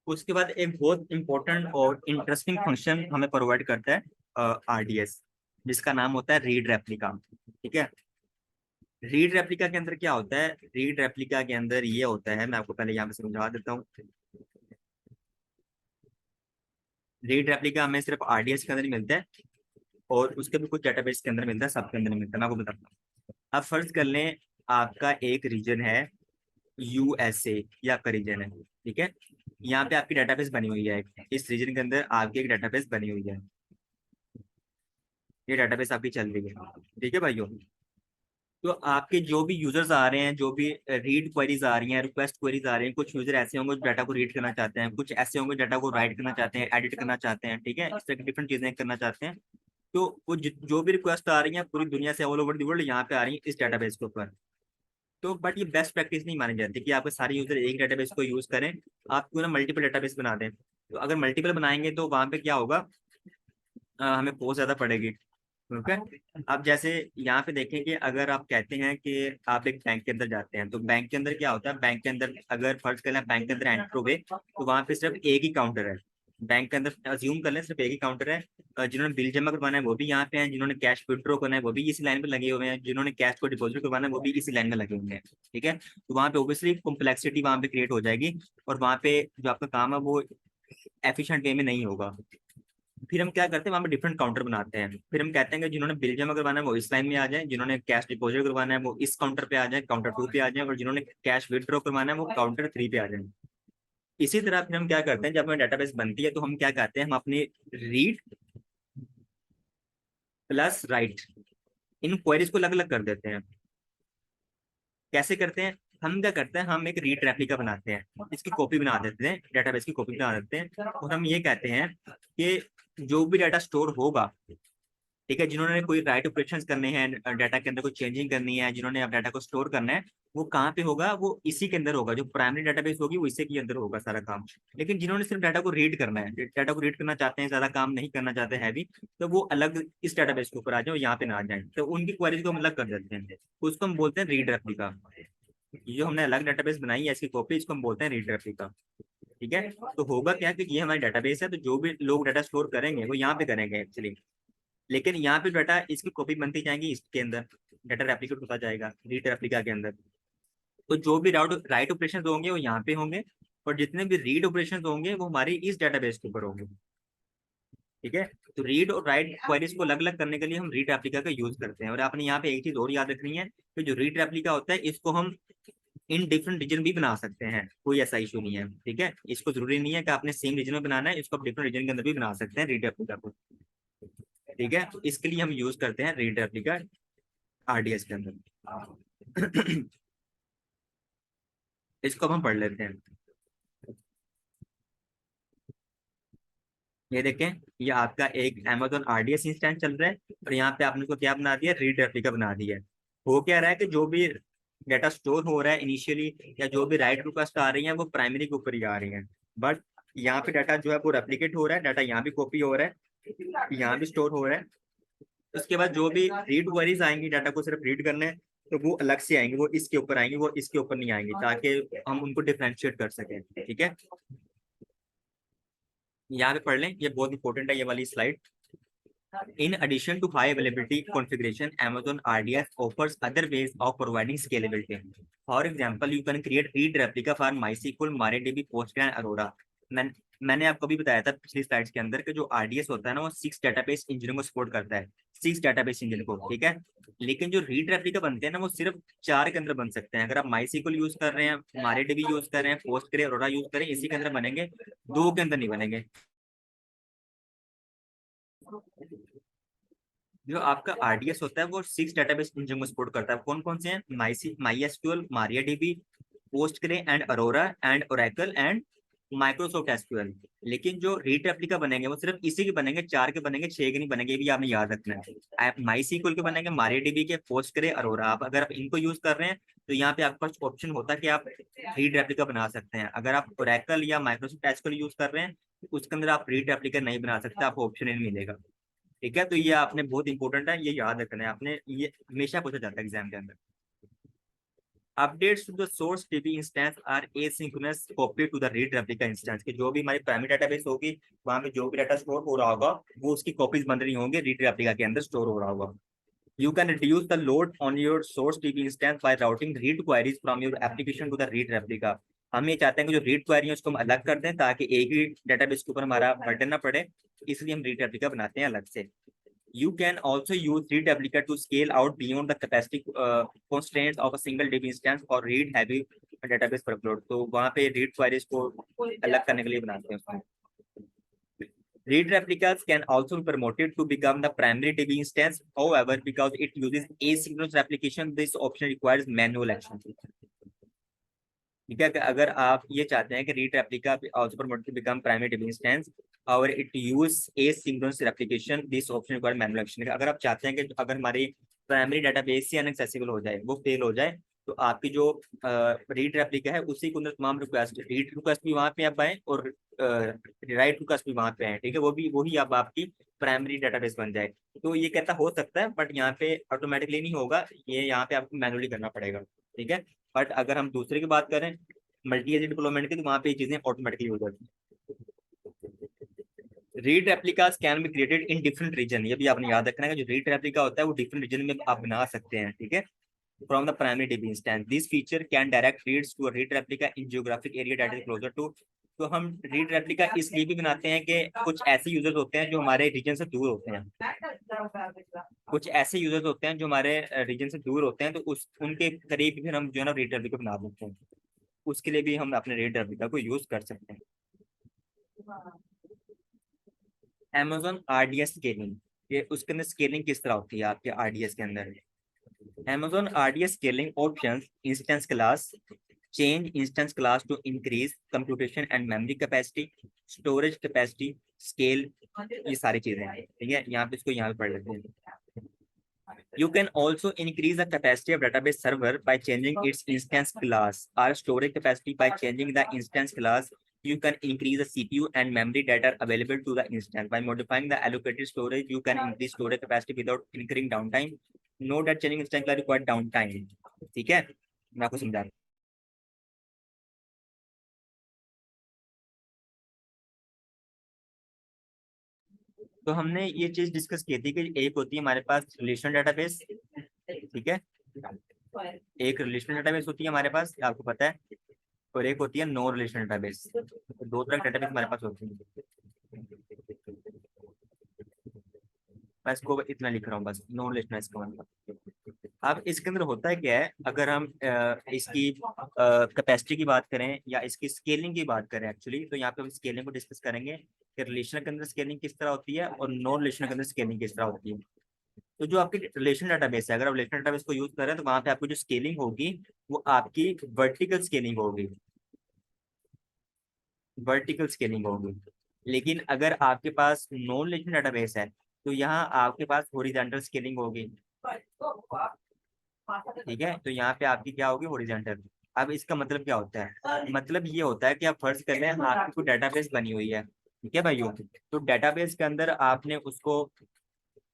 S1: उसके बाद एक बहुत इंपॉर्टेंट और इंटरेस्टिंग फंक्शन हमें प्रोवाइड करता है आरडीएस, जिसका नाम होता है रीड रेप्लिका। ठीक है, रीड रेप्लिका के अंदर क्या होता है? रीड रेप्लिका के अंदर ये होता है, मैं आपको पहले यहाँ पे समझा देता हूँ। रीड रेप्लिका हमें सिर्फ आरडीएस के अंदर ही मिलता है, और उसके भी कुछ डेटाबेस के अंदर मिलता है, सबके अंदर नहीं मिलता। मैं आपको बताता हूँ। अब फर्ज कर लें आपका एक रीजन है यूएसए, ये आपका रीजन है। ठीक है, यहाँ पे आपकी डेटाबेस बनी हुई है, इस रीजन के अंदर आपकी एक डेटाबेस बनी हुई है, ये डेटाबेस आपकी चल रही है। ठीक है भाइयों, तो आपके जो भी यूजर्स आ रहे हैं, जो भी रीड क्वेरीज आ रही हैं, रिक्वेस्ट क्वेरीज आ रही हैं, कुछ यूजर ऐसे होंगे जो डाटा को रीड करना चाहते हैं, कुछ ऐसे होंगे डाटा को राइट करना चाहते हैं, एडिट करना चाहते हैं। ठीक है, इस तरह की डिफरेंट चीजें करना चाहते हैं। तो वो जो भी रिक्वेस्ट आ रही है पूरी दुनिया से, ऑल ओवर द वर्ल्ड, यहाँ पे आ रही है इस डेटाबेस के ऊपर। तो बट ये बेस्ट प्रैक्टिस नहीं मानी जाती कि आपके सारे यूजर एक डेटाबेस को यूज करें। आप क्यों ना मल्टीपल डेटाबेस बना दें। तो अगर मल्टीपल बनाएंगे तो वहां पे क्या होगा, हमें बहुत ज्यादा पड़ेगी। ठीक है, अब जैसे यहाँ पे देखें कि अगर आप कहते हैं कि आप एक बैंक के अंदर जाते हैं, तो बैंक के अंदर क्या होता है, बैंक के अंदर अगर फर्ज कर लें बैंक के अंदर एंटर हुए, तो वहां पे सिर्फ एक ही काउंटर है। बैंक के अंदर अज्यूम कर लें सिर्फ एक ही काउंटर है। जिन्होंने बिल जमा करवाना है वो भी यहाँ पे हैं, जिन्होंने कैश विड्रॉ करना है वो भी इसी लाइन पे लगे हुए हैं, जिन्होंने कैश को डिपॉजिट करवाना है वो भी इसी लाइन में लगे हुए हैं। ठीक है, तो वहाँ पे ऑब्वियसली कॉम्प्लेक्सिटी वहाँ पे क्रिएट हो जाएगी, और वहाँ पे जो आपका काम है वो एफिशिएंट वे में नहीं होगा। फिर हम क्या करते हैं, वहाँ पे डिफरेंट काउंटर बनाते हैं। फिर हम कहते हैं कि जिन्होंने बिल जमा करवाना है वो इस लाइन में आ जाए, जिन्होंने कैश डिपॉजिट करवाना है वो इस काउंटर पे आ जाए, काउंटर 2 पे आ जाए, और जिन्होंने कैश विड्रॉ करवाना है वो काउंटर 3 पे आ जाए। इसी तरह फिर हम क्या करते हैं, जब हमें डेटाबेस बनती है तो हम क्या करते हैं, हम अपनी रीड प्लस राइट इन क्वेरीज को अलग अलग कर देते हैं। कैसे करते हैं? हम क्या करते हैं, हम एक रीड रेप्लिका बनाते हैं, इसकी कॉपी बना देते हैं, डेटाबेस की कॉपी बना देते हैं, और हम ये कहते हैं कि जो भी डाटा स्टोर होगा, ठीक है, जिन्होंने कोई राइट ऑपरेशंस करने हैं, डाटा के अंदर कोई चेंजिंग करनी है, जिन्होंने अब डाटा को स्टोर करना है, वो कहाँ पे होगा, वो इसी के अंदर होगा। जो प्राइमरी डाटाबेस होगी वो इसी के अंदर होगा सारा काम। लेकिन जिन्होंने सिर्फ डाटा को रीड करना है, डाटा को रीड करना चाहते हैं, ज्यादा काम नहीं करना चाहते हैवी, तो वो अलग इस डाटाबेस के ऊपर आ जाए, यहाँ पे ना आ जाए, तो उनकी क्वेरीज को हम अलग कर देते हैं। उसको हम बोलते हैं रीड रेप्लिका। ये जो हमने अलग डाटाबेस बनाई है इसकी कॉपी, इसको हम बोलते हैं रीड रेप्लिका। ठीक है, तो होगा क्या कि ये हमारी डाटाबेस है, तो जो भी लोग डाटा स्टोर करेंगे वो यहाँ पे करेंगे एक्चुअली। लेकिन यहाँ पे डाटा इसकी कॉपी बनती जाएंगी, इसके अंदर डाटा रेप्लिकेट होता जाएगा रीड रेप्लिका के अंदर। तो जो भी राइट ऑपरेशन होंगे वो यहाँ पे होंगे, और जितने भी रीड ऑपरेशन होंगे वो हमारी इस डाटाबेस के ऊपर होंगे। ठीक है, तो रीड और राइट क्वेरीज को अलग अलग करने के लिए हम रीड रेप्लिका का यूज करते हैं। और आपने यहाँ पे एक चीज और याद रखनी है कि जो रीड रेप्लिका होता है इसको हम इन डिफरेंट रीजन भी बना सकते हैं, कोई ऐसा इशू नहीं है। ठीक है, इसको जरूरी नहीं है कि आपने सेम रीजन में बनाना है, इसको आप डिफरेंट रीजन के अंदर भी बना सकते हैं रीड रेप्लिका को। ठीक है, तो इसके लिए हम यूज करते हैं रीड रेप्लिका आरडीएस के अंदर। इसको अब हम पढ़ लेते हैं। ये देखें, ये आपका एक Amazon आरडीएस इंस्टेंस चल रहा है, और यहाँ पे आपने इसको क्या बना दिया, रीड रेप्लिका बना दिया है। हो क्या रहा है कि जो भी डाटा स्टोर हो रहा है इनिशियली, या जो भी राइट रिक्वेस्ट आ रही है वो प्राइमरी के ऊपर ही आ रही है। बट यहाँ पे डाटा जो है वो रेप्लिकेट हो रहा है, डाटा यहाँ भी कॉपी हो रहा है, यहाँ भी स्टोर हो रहा है। उसके बाद जो भी रीड क्वेरीज आएंगी डाटा को सिर्फ रीड करने, तो वो अलग से आएंगी, वो इसके ऊपर आएंगी, वो इसके ऊपर नहीं आएंगी, ताकि हम उनको डिफ्रेंशिएट कर सकें। ठीक है, यहाँ पे पढ़ लें, ये बहुत इंपॉर्टेंट है ये वाली slide. In addition to high availability configuration, Amazon RDS offers other ways of providing scalability. For example, you can create read replica for MySQL, MariaDB, Postgre and Aurora. मैंने आपको भी बताया था पिछली स्लाइड्स के अंदर कि जो आरडीएस होता है ना वो 6 डेटाबेस इंजनों को सपोर्ट करता है, 6 डेटाबेस इंजन को। ठीक है, लेकिन जो रीड रेप्लिका बनते हैं ना वो सिर्फ 4 के अंदर बन सकते हैं। अगर आप MySQL यूज कर रहे हैं, MariaDB यूज कर रहे हैं, पोस्टग्रे, अरोरा यूज करें, इसी के अंदर बनेंगे, 2 के अंदर नहीं बनेंगे। जो आपका आरडीएस होता है वो 6 डेटाबेस इंजन को सपोर्ट करता है। कौन कौन से हैं? MySQL, MariaDB, Postgre and Aurora and Oracle and Microsoft SQL. लेकिन जो रीड रेप्लिका बनेंगे वो सिर्फ इसी के बनेंगे, 4 के बनेंगे, 6 के नहीं बनेंगे। ये भी आपने याद रखना है। आप MySQL के बनेंगे, MariaDB के, पोस्टग्रे, अरोरा। आप अगर आप इनको यूज कर रहे हैं तो यहाँ पे आपके पास ऑप्शन होता है कि आप रीड रेप्लिका बना सकते हैं। अगर आप ओरेकल या माइक्रोसॉफ्ट एसक्यूएल यूज कर रहे हैं तो उसके अंदर आप रीड रेप्लिका नहीं बना सकते, आपको ऑप्शन ही नहीं मिलेगा। ठीक है, तो ये आपने बहुत इंपॉर्टेंट है, ये याद रखना है आपने, ये हमेशा पूछा जाता है एग्जाम के अंदर। Updates to the source DB instance are asynchronous copy to the read replica instance, कि जो भी हमारी प्राइमरी डेटाबेस होगी वहां पे जो भी डाटा स्टोर हो रहा होगा वो उसकी कॉपीज बन रही होंगी, रीड रेप्लिका के अंदर स्टोर हो रहा होगा। You can reduce the load on your source DB instance by routing read queries from your application to the read replica। हम ये चाहते हैं कि जो रीड क्वेरी है उसको हम अलग कर दें ताकि एक ही डेटाबेस के ऊपर हमारा बर्डन ना पड़े, इसलिए हम रीड रेप्लिका बनाते हैं अलग से। You can also use read replica to scale out beyond the capacity constraints of a single DB instance or read heavy database workload। तो वहाँ पे रीड क्वेरीज को अलग करने के लिए बनाते हैं उसको। Read replicas can also be promoted to become the primary DB instance. However, because it uses asynchronous replication, this option requires manual action। ठीक है, अगर आप ये चाहते हैं कि read replica also promoted to become primary DB instance और it use asynchronous replication, this option requires manual action। अगर आप चाहते हैं कि अगर हमारी प्राइमरी डेटाबेस ही अनएक्सेसिबल हो जाए, वो फेल हो जाए, तो आपकी जो रीड रेप्लिका है उसी के अंदर तमाम रिक्वेस्ट, रीड रिक्वेस्ट भी वहां पे आप आए और राइट रिक्वेस्ट भी वहां पे आए, ठीक है, वो भी वही अब आपकी प्राइमरी डेटाबेस बन जाए। तो ये कहता हो सकता है बट यहाँ पे ऑटोमेटिकली नहीं होगा, ये यहाँ पे आपको मैनुअली करना पड़ेगा। ठीक है, बट अगर हम दूसरे की बात करें मल्टी एजेंट डिप्लॉयमेंट की, तो वहां पे ये चीजें ऑटोमेटिकली हो जाती है। Read replicas can be created in different region, ये भी आपने याद रखना है कि जो रीड रेप्लिका होता है वो डिफरेंट रीजन में आप बना सकते हैं। ठीक है, from the primary DB instance, this feature can direct reads to a read replica in geographic area that is closer to। तो हम रीड रेप्लिका इसलिए भी बनाते हैं कि कुछ ऐसे यूजर्स होते हैं जो हमारे रीजन से दूर होते हैं, कुछ ऐसे यूजर्स होते हैं जो हमारे रीजन से दूर होते हैं, तो उस उनके करीब फिर हम जो है ना रीड रेप्लिका बना देते हैं, उसके लिए भी हम अपने रीड रेप्लिका को यूज कर सकते हैं। Amazon RDS स्केलिंग, ये उसके अंदर स्केलिंग किस तरह होती है आपके RDS के अंदर। Amazon RDS scaling options instance class, change instance class to increase computation and memory capacity, storage capacity, scale, ये सारी चीजें हैं। ठीक है, यहाँ पे इसको यहाँ पे पढ़ लेते हैं। You can also increase the capacity of database server by changing its instance class or storage capacity by changing the instance class. You can increase the CPU and memory data available to the instance. By modifying the allocated storage, you can increase storage capacity without incurring downtime. Note that changing instance class requires downtime। ठीक है, मैं आपको समझा रहा हूँ। तो हमने ये चीज डिस्कस की थी कि एक होती है हमारे पास रिलेशनल डेटाबेस, ठीक है, एक रिलेशनल डेटाबेस होती है हमारे पास, आपको पता है, और एक होती है नो रिलेशनल डेटाबेस। दो तरह के डेटाबेस हमारे पास होती है। मैं इसको इतना लिख रहा हूँ बस, नो रिलेशनल इसका मतलब। अब इसके अंदर होता है क्या है, अगर हम इसकी कैपेसिटी की बात करें या इसकी स्केलिंग की बात करें एक्चुअली, तो यहाँ पे हम स्केलिंग को डिस्कस करेंगे कि रिलेशनल के अंदर स्केलिंग किस तरह होती है और नॉन रिलेशनल के अंदर स्केलिंग किस तरह होती है। तो जो आपकी रिलेशनल डेटाबेस है, अगर आप रिलेशनल डेटाबेस को यूज कर रहे हैं तो वहां पे आपकी जो स्केलिंग होगी वो आपकी वर्टिकल स्केलिंग होगी, वर्टिकल स्केलिंग होगी। लेकिन अगर आपके पास नॉन रिलेशनल डेटाबेस है तो यहाँ आपके पास हॉरिजॉन्टल स्केलिंग होगी। ठीक है, तो यहाँ पे आपकी क्या होगी, हॉरिजॉन्टल। अब इसका मतलब क्या होता है, मतलब ये होता है कि आप फर्ज कर लें आपकी कोई डेटाबेस बनी हुई है, ठीक है भाइयों, तो डेटाबेस के अंदर आपने उसको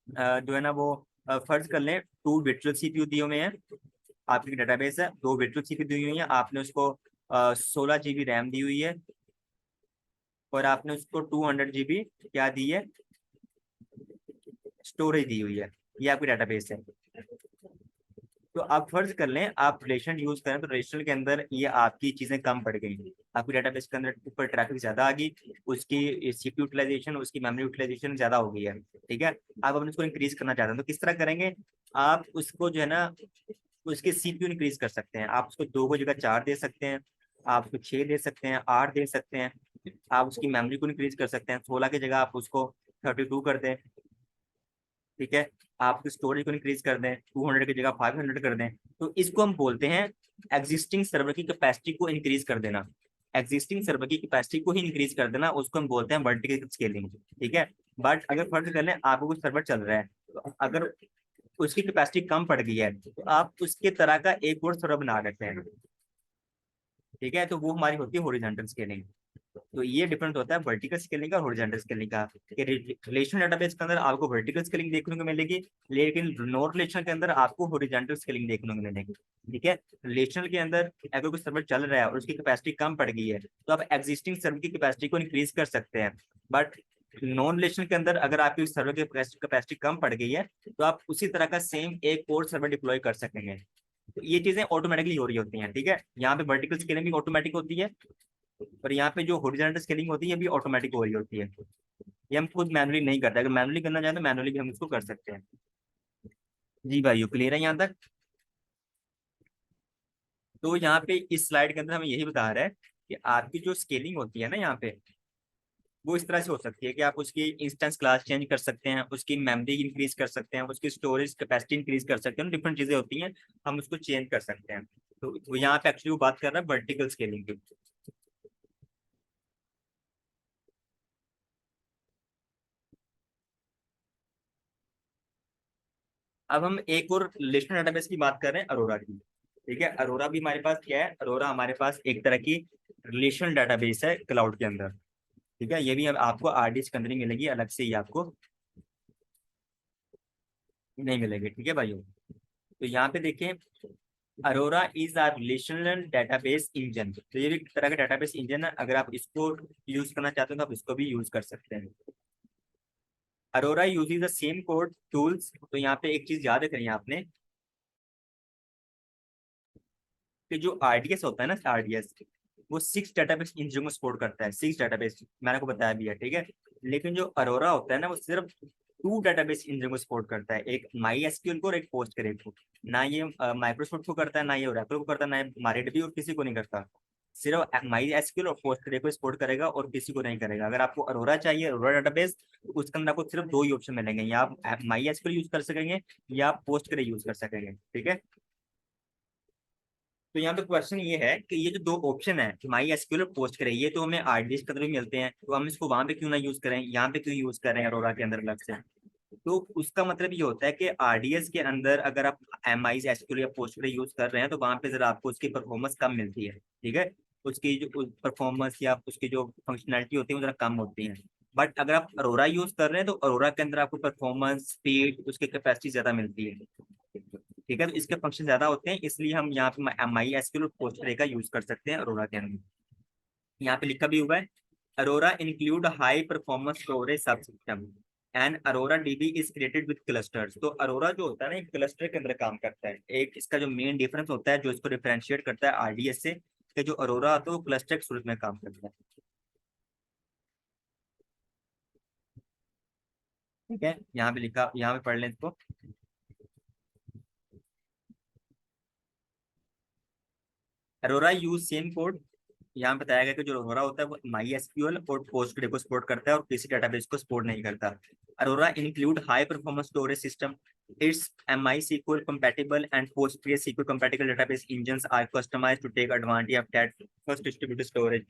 S1: जो है ना वो फर्ज कर लें 2 वर्चुअल सीपीयू दिए हुए हैं, आपकी डेटाबेस है 2 वर्चुअल सीपीयू दी हुई है, आपने उसको 16 GB रैम दी हुई है और आपने उसको 200 GB क्या दी है, स्टोरेज दी हुई है, ये आपकी डेटाबेस है। तो आप फर्ज कर लें आप रिलेशन यूज करें तो रिलेशनल के अंदर ये आपकी चीजें कम पड़ गई, आपकी डेटाबेस के अंदर ऊपर ट्रैफिक ज्यादा आ गई, उसकी सीपीयू यूटिलाइजेशन, उसकी मेमोरी यूटिलाइजेशन ज्यादा हो गई है। ठीक है, आप अपने उसको इंक्रीज करना चाहते हैं तो किस तरह करेंगे, आप उसको जो है ना उसके सीपीयू इंक्रीज कर सकते हैं, आप उसको 2 की जगह 4 दे सकते हैं, आप उसको 6 दे सकते हैं, 8 दे सकते हैं, आप उसकी मेमोरी को इंक्रीज कर सकते हैं, 16 की जगह आप उसको 32 कर दें। ठीक है, आप स्टोरेज को इंक्रीज कर दें, 200 की जगह 500 कर दें। तो इसको हम बोलते हैं एग्जिस्टिंग सर्वर की कैपेसिटी को इंक्रीज कर देना, एग्जिस्टिंग सर्वर की कैपेसिटी को ही इंक्रीज कर देना, उसको हम बोलते हैं वर्टिकल स्केलिंग। ठीक है, बट अगर फर्ज कर लें आपको कुछ सर्वर चल रहा है, तो अगर उसकी कैपेसिटी कम पड़ गई है तो आप उसके तरह का एक और सर्वर बना देते हैं। ठीक है, तो वो हमारी होती है हॉरिजॉन्टल स्केलिंग। तो ये डिफरेंट होता है वर्टिकल स्केलिंग का और हॉरिजॉन्टल स्केलिंग का। कि रिलेशनल डेटाबेस के अंदर आपको वर्टिकल स्केलिंग देखने को मिलेगी, लेकिन नोट रिलेशनल के अंदर आपको हॉरिजॉन्टल स्केलिंग देखने को मिलेगी। ठीक है, रिलेशनल के अंदर अगर कोई सर्वर चल रहा है और उसकी कैपेसिटी कम पड़ गई है तो आप एग्जिस्टिंग सर्वर की कैपेसिटी को इंक्रीज कर सकते हैं। बट नॉन रिलेशनल के अंदर अगर आपकी सर्वर की कैपेसिटी कम पड़ गई है तो आप उसी तरह का सेम एक और सर्वर डिप्लॉय कर सकेंगे। तो ये चीजें ऑटोमेटिकली हो रही होती हैं। ठीक है, यहाँ पे वर्टिकल स्केलिंग भी ऑटोमेटिक होती है, और यहाँ पे जो हॉरिजॉन्टल स्केलिंग होती है ये भी ऑटोमेटिक हो रही होती है। ये हम खुद मैनुअली नहीं करते, अगर मैनुअली करना चाहें तो मैनुअली भी हम इसको कर सकते हैं। जी भाइयों, क्लियर है यहाँ तक? तो यहाँ पे इस स्लाइड के अंदर हमें यही बता रहा है कि आपकी जो स्केलिंग होती है ना यहाँ पे, वो इस तरह से हो सकती है कि आप उसकी इंस्टेंस क्लास चेंज कर सकते हैं, उसकी मेमोरी इंक्रीज कर सकते हैं, उसकी स्टोरेज कैपेसिटी इंक्रीज कर सकते हैं, डिफरेंट चीजें होती हैं, हम उसको चेंज कर सकते हैं। तो वो यहाँ पे एक्चुअली वो बात कर रहा है वर्टिकल स्केलिंग की। अब हम एक और रिलेशनल डेटाबेस की बात कर रहे हैं, अरोरा की। ठीक है, अरोरा भी हमारे पास क्या है, अरोरा हमारे पास एक तरह की रिलेशनल डेटाबेस है क्लाउड के अंदर। ठीक है, ये भी अब आपको आरडीएस के अंदर ही मिलेगी, अलग से ही आपको नहीं मिलेगी। ठीक है भाइयों, तो यहाँ पे देखिए, Aurora is are relational database engine. तो ये भी एक तरह का डेटाबेस इंजन है, अगर आप इसको यूज करना चाहते हो तो आप इसको भी यूज कर सकते हैं। Arora use the same code tools. तो यहाँ पे एक चीज याद रखनी है आपने कि जो आरडीएस होता है ना, आरडीएस वो 6 डेटाबेस इंजन को सपोर्ट करता है। 6 डेटाबेस मैंने आपको बताया भी है। ठीक है, लेकिन जो अरोरा होता है ना वो सिर्फ 2 डेटाबेस इंजन को सपोर्ट करता है, एक माई एसक्यूएल को और एक पोस्टग्रेज को। ना ये माइक्रोसॉफ्ट को करता है, ना ये ओरेकल को करता है, ना ये मारीडीबी और किसी को नहीं करता। सिर्फ माई एसक्यूएल और पोस्टग्रेज को सपोर्ट करेगा और किसी को नहीं करेगा। अगर आपको अरोरा चाहिए, अरोरा डेटाबेस, तो उसके अंदर आपको सिर्फ दो ही ऑप्शन मिलेंगे, या आप माई एसक्यूएल यूज कर सकेंगे या आप पोस्टग्रेज यूज कर सकेंगे। ठीक है, तो यहाँ पे क्वेश्चन ये है कि ये जो दो ऑप्शन है माई एसक्यूएल और पोस्ट करें, ये तो हमें आरडीएस के अंदर भी मिलते हैं, तो हम इसको वहां पे क्यों ना यूज करें, यहाँ पे क्यों यूज कर रहे हैं अरोरा के अंदर अलग से? तो उसका मतलब ये होता है कि आरडीएस के अंदर अगर आप एम आई एसक्यूएल या पोस्ट यूज कर रहे हैं तो वहां पे जरा आपको उसकी परफॉर्मेंस कम मिलती है। ठीक है, उसकी जो परफॉर्मेंस या उसकी जो फंक्शनैलिटी होती है वो जरा कम होती है। बट अगर आप अरोरा यूज कर रहे हैं तो अरोरा के अंदर आपको परफॉर्मेंस, स्पीड, उसकी कैपेसिटी ज्यादा मिलती है। ठीक है, तो इसके फंक्शन ज्यादा होते हैं, इसलिए हम यहाँ पे माई एसक्यूएल और पोस्टग्रे का यूज कर सकते हैं अरोरा के अंदर। यहाँ पे लिखा भी हुआ है, Aurora include high performance storage subsystem and Aurora DB is created with clusters. तो अरोरा जो होता है ना एक क्लस्टर के अंदर काम करता है। एक इसका जो मेन डिफरेंस होता है जो इसको डिफरेंशिएट करता है आरडीएस से, कि जो अरोरा होता है वो क्लस्टर के स्वरूप में काम करता है। ठीक है, यहाँ पे लिखा, यहाँ पे पढ़ लें इसको। Arora use same code. यहाँ बताया गया कि जो अरोरा होता है वो माई एसक्यूएल और पोस्टग्रे को सपोर्ट करता है और किसी डेटाबेस को सपोर्ट नहीं करता। Arora include high performance storage system, it's MI SQL compatible and PostgreSQL compatible database engines are customized to take advantage of that first distributed storage.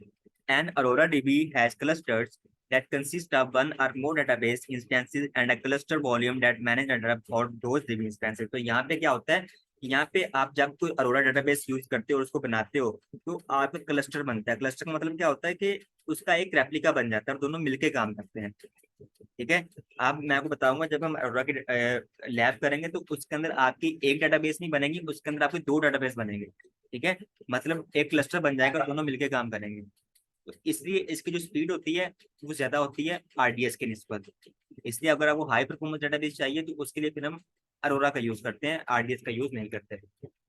S1: And Aurora DB has clusters that consist of one or more database instances and a cluster volume that manage data for those DB instances. तो यहाँ पे क्या होता है, यहाँ पे आप जब कोई अरोरा डेटाबेस यूज करते हो और उसको बनाते हो तो आपका क्लस्टर बनता है। क्लस्टर का मतलब क्या होता है कि उसका एक रेप्लिका बन जाता है और दोनों मिलके काम करते हैं। ठीक है, अब मैं आपको बताऊंगा जब हम अरोरा की लैब करेंगे तो उसके अंदर आपकी एक डेटाबेस नहीं बनेगी, उसके अंदर आपके दो डेटाबेस बनेंगे। ठीक है, मतलब एक क्लस्टर बन जाएगा और दोनों मिलके काम करेंगे। तो इसलिए इसकी जो स्पीड होती है वो ज्यादा होती है आरडीएस के निस्बत। इसलिए अगर आपको हाई परफॉर्मेंस डेटाबेस चाहिए तो उसके लिए फिर हम अरोरा का यूज करते हैं, आरडीएस का यूज नहीं करते।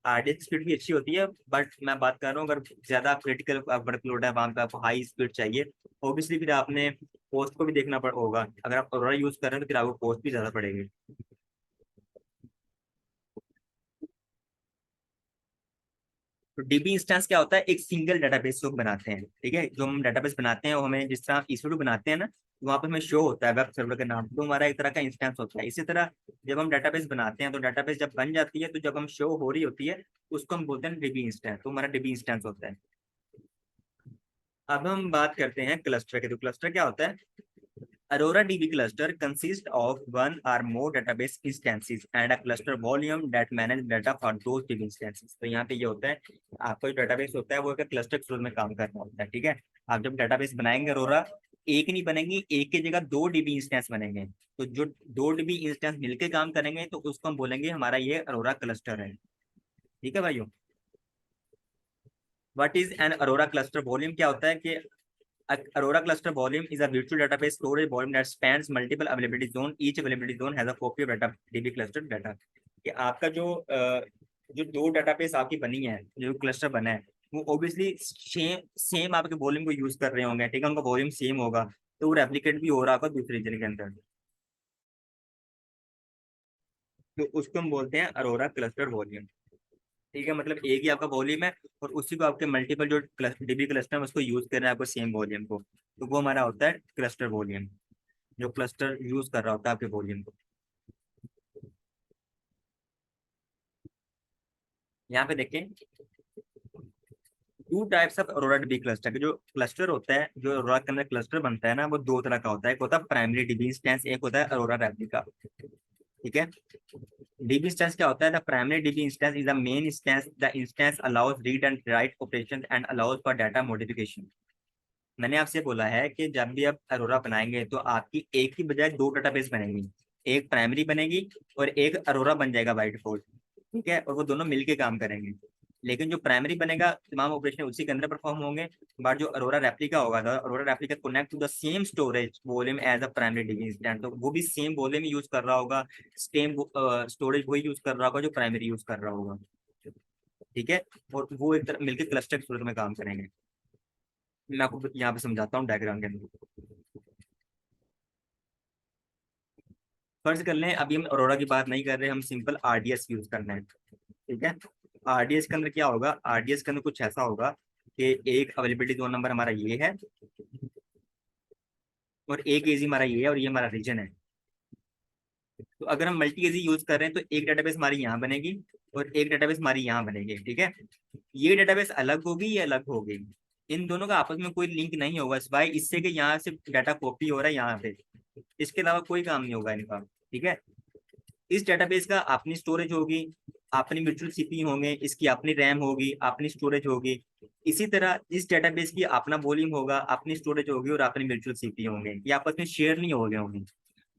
S1: आरडीएस की स्पीड भी अच्छी होती है, बट मैं बात कर रहा हूँ अगर ज्यादा क्रिटिकल वर्कलोड है वहां पे आपको हाई स्पीड चाहिए, ऑब्वियसली फिर आपने पोस्ट को भी देखना पड़ होगा। अगर आप अरोरा यूज कर रहे हैं तो फिर आपको पोस्ट भी ज्यादा पड़ेगी। तो डीबी इंस्टेंस क्या होता है, एक सिंगल डेटाबेस को बनाते हैं। ठीक है, जो हम डेटाबेस बनाते हैं वो हमें जिस तरह EC2 बनाते हैं ना, तो वहाँ पे हमें शो होता है वेब सर्वर के नाम, तो हमारा एक तरह का इंस्टेंस होता है। इसी तरह जब हम डेटाबेस बनाते हैं तो डेटाबेस जब बन जाती है तो जब हम शो हो रही होती है उसको हम बोलते हैं डीबी इंस्टेंस, तो हमारा डीबी इंस्टेंस होता है। अब हम बात करते हैं क्लस्टर के। तो क्लस्टर क्या होता है, Aurora DB cluster consists of one or more database instances and a cluster volume that manage data for those DB instances। तो यहाँ पे ये होता है, आपका जो database होता है वो एक cluster के रूप में काम करना होता है, ठीक है। आप जब database बनाएंगे अरोरा, एक नहीं बनेंगी, एक की जगह दो DB इंस्टेंस बनेंगे। तो जो दो DB इंस्टेंस मिलके काम करेंगे तो उसको हम बोलेंगे हमारा ये अरोरा क्लस्टर है, ठीक है भाइयों। What is an Arora cluster volume? क्या होता है कि Aurora cluster volume is a virtual database storage volume that spans multiple availability zone. Each availability zone has a copy of data DB cluster data। कि आपका जो दो डेटाबेस आपकी बनी है, जो क्लस्टर बना है, वो ऑब्वियसली सेम आपके वॉल्यूम को यूज कर रहे होंगे, ठीक है, उनका वॉल्यूम सेम होगा, तो वो रेप्लिकेट भी हो रहा होगा दूसरे रीजन के अंदर। तो उसको हम बोलते हैं अरोरा क्लस्टर वॉल्यूम, ठीक है। मतलब एक ही आपका वॉल्यूम है और उसी को आपके मल्टीपल जो डीबी क्लस्टर है उसको यूज कर रहे हैं आपको सेम वॉल्यूम को, तो वो हमारा होता है क्लस्टर वॉल्यूम, जो क्लस्टर यूज कर रहा होता है आपके वॉल्यूम को। यहाँ पे देखें, two types of Arora dB cluster. जो क्लस्टर होता है, जो अरोरा के अंदर क्लस्टर बनता है ना, वो दो तरह का होता है। एक होता है प्राइमरी डीबी इंस्टेंस, एक होता है अरोरा रेप्लिका, ठीक है। डीबी इंस्टेंस क्या होता है? The primary dB instance is the main instance, the instance allows read and write operation and allows for data modification. मैंने आपसे बोला है कि जब भी आप अरोरा बनाएंगे तो आपकी एक की बजाय दो डेटाबेस बनेंगी, एक प्राइमरी बनेगी और एक अरोरा बन जाएगा बाय डिफॉल्ट, ठीक है, और वो दोनों मिलके काम करेंगे। लेकिन जो प्राइमरी बनेगा तमाम ऑपरेशन उसी के अंदर परफॉर्म होंगे, बट जो अरोरा रेप्लिका होगा, Aurora replica connect to the same storage volume as a primary DB instance, तो वो भी सेम वॉल्यूम यूज कर रहा होगा, सेम स्टोरेज वही यूज कर रहा होगा जो प्राइमरी यूज कर रहा होगा, ठीक है। और वो एक तरह मिलकर क्लस्टर के सूरत में काम करेंगे। मैं आपको यहाँ पे समझाता हूँ डायग्राम के अंदर। फर्ज कर लें अभी हम अरोरा की बात नहीं कर रहे, हम सिंपल आरडीएस यूज करना है, ठीक है। आरडीएस के अंदर क्या होगा? आरडीएस के अंदर कुछ ऐसा होगा कि एक अवेलेबिलिटी जोन नंबर हमारा ये है और एक एजी हमारा ये है और ये हमारा रीजन है। तो अगर हम मल्टी एजी यूज कर रहे हैं तो एक डेटाबेस हमारी यहाँ बनेगी और एक डेटाबेस हमारी यहाँ बनेगी, ठीक है। ये डेटाबेस अलग होगी, ये अलग होगी, इन दोनों का आपस में कोई लिंक नहीं होगा सिवाय इससे कि यहाँ से डाटा कॉपी हो रहा है यहाँ पे, इसके अलावा कोई काम नहीं होगा इनका, ठीक है। इस डेटाबेस का अपनी स्टोरेज होगी, अपनी वर्चुअल सीपीयू होंगे, इसकी अपनी रैम होगी, अपनी स्टोरेज होगी। इसी तरह इस डेटाबेस की अपना वॉल्यूम होगा, अपनी स्टोरेज होगी और अपनी वर्चुअल सीपीयू होंगे, ये आपस में शेयर नहीं हो गए होंगे।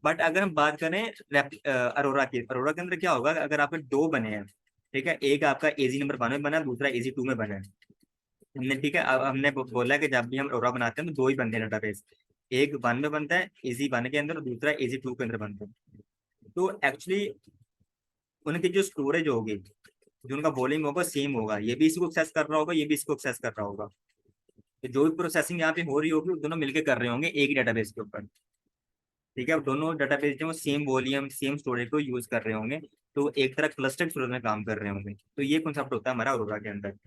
S1: बट अगर हम बात करें अरोरा की, अरोरा के अंदर क्या होगा? अगर आपके दो बने हैं, ठीक है, एक आपका एजी नंबर 1 में बना है, दूसरा एजी 2 में बना है, हमने, ठीक है, अब हमने बोला कि जब भी हम अरोरा बनाते हैं तो दो ही बनते हैं डेटाबेस, एक 1 में बनता है एजी 1 के अंदर और दूसरा एजी 2 के अंदर बनता है। तो एक्चुअली उनकी जो स्टोरेज होगी, जो उनका वॉल्यूम होगा सेम होगा, ये भी इसको एक्सेस कर रहा होगा, ये भी इसको एक्सेस कर रहा होगा। तो जो भी प्रोसेसिंग यहाँ पे हो रही होगी वो दोनों मिलकर कर रहे होंगे एक ही डेटाबेस के ऊपर, ठीक है। अब दोनों डेटाबेस जो सेम वॉल्यूम सेम स्टोरेज को यूज कर रहे होंगे, तो एक तरह क्लस्टर स्टोरेज में काम कर रहे होंगे। तो ये कॉन्सेप्ट होता है हमारा अरोरा के अंदर।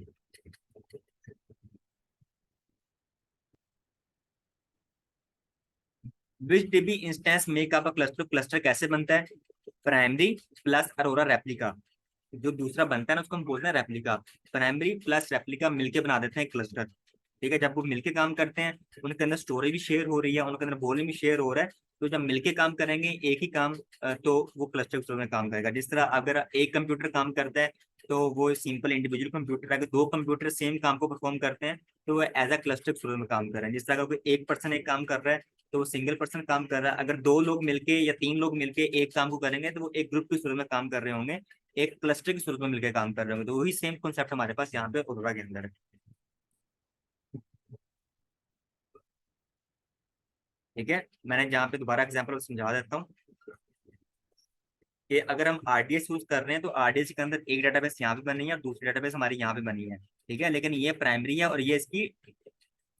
S1: Which DB instance make up a cluster? Cluster कैसे बनता है? प्राइमरी प्लस अरोरा रेप्लिका, जो दूसरा बनता है ना उसको हम बोलते हैं रेप्लिका। प्राइमरी प्लस रेप्लिका मिलके बना देते हैं क्लस्टर, ठीक है। जब वो मिलके काम करते हैं, उनके अंदर स्टोरेज भी शेयर हो रही है, उनके अंदर वॉल्यूम भी शेयर हो रहा है, तो जब मिलके काम करेंगे एक ही काम, तो वो क्लस्टर स्टोर में काम करेगा। जिस तरह अगर एक कंप्यूटर काम करता है तो वो सिंपल इंडिविजुअल कंप्यूटर, अगर दो कंप्यूटर सेम काम को परफॉर्म करते हैं तो वो एज अ क्लस्टर स्टोर में काम कर रहे हैं। जिस तरह अगर कोई एक पर्सन एक काम कर रहा है तो वो सिंगल पर्सन काम कर रहा है, अगर दो लोग मिलके या तीन लोग मिलके एक काम को करेंगे तो वो एक ग्रुप के स्वरूप में काम कर रहे होंगे, एक क्लस्टर के स्वरूप में मिलकर काम कर रहे होंगे। तो वही सेम कॉन्सेप्ट हमारे पास यहाँ पे अरोरा के अंदर है, ठीक है। मैंने जहाँ पे दोबारा एग्जाम्पल समझा देता हूँ कि अगर हम आरडीएस यूज कर रहे हैं तो आरडीएस के अंदर एक डेटाबेस यहाँ पे बनी है और दूसरी डेटाबेस हमारी यहाँ पे बनी है, ठीक है, लेकिन ये प्राइमरी है और ये इसकी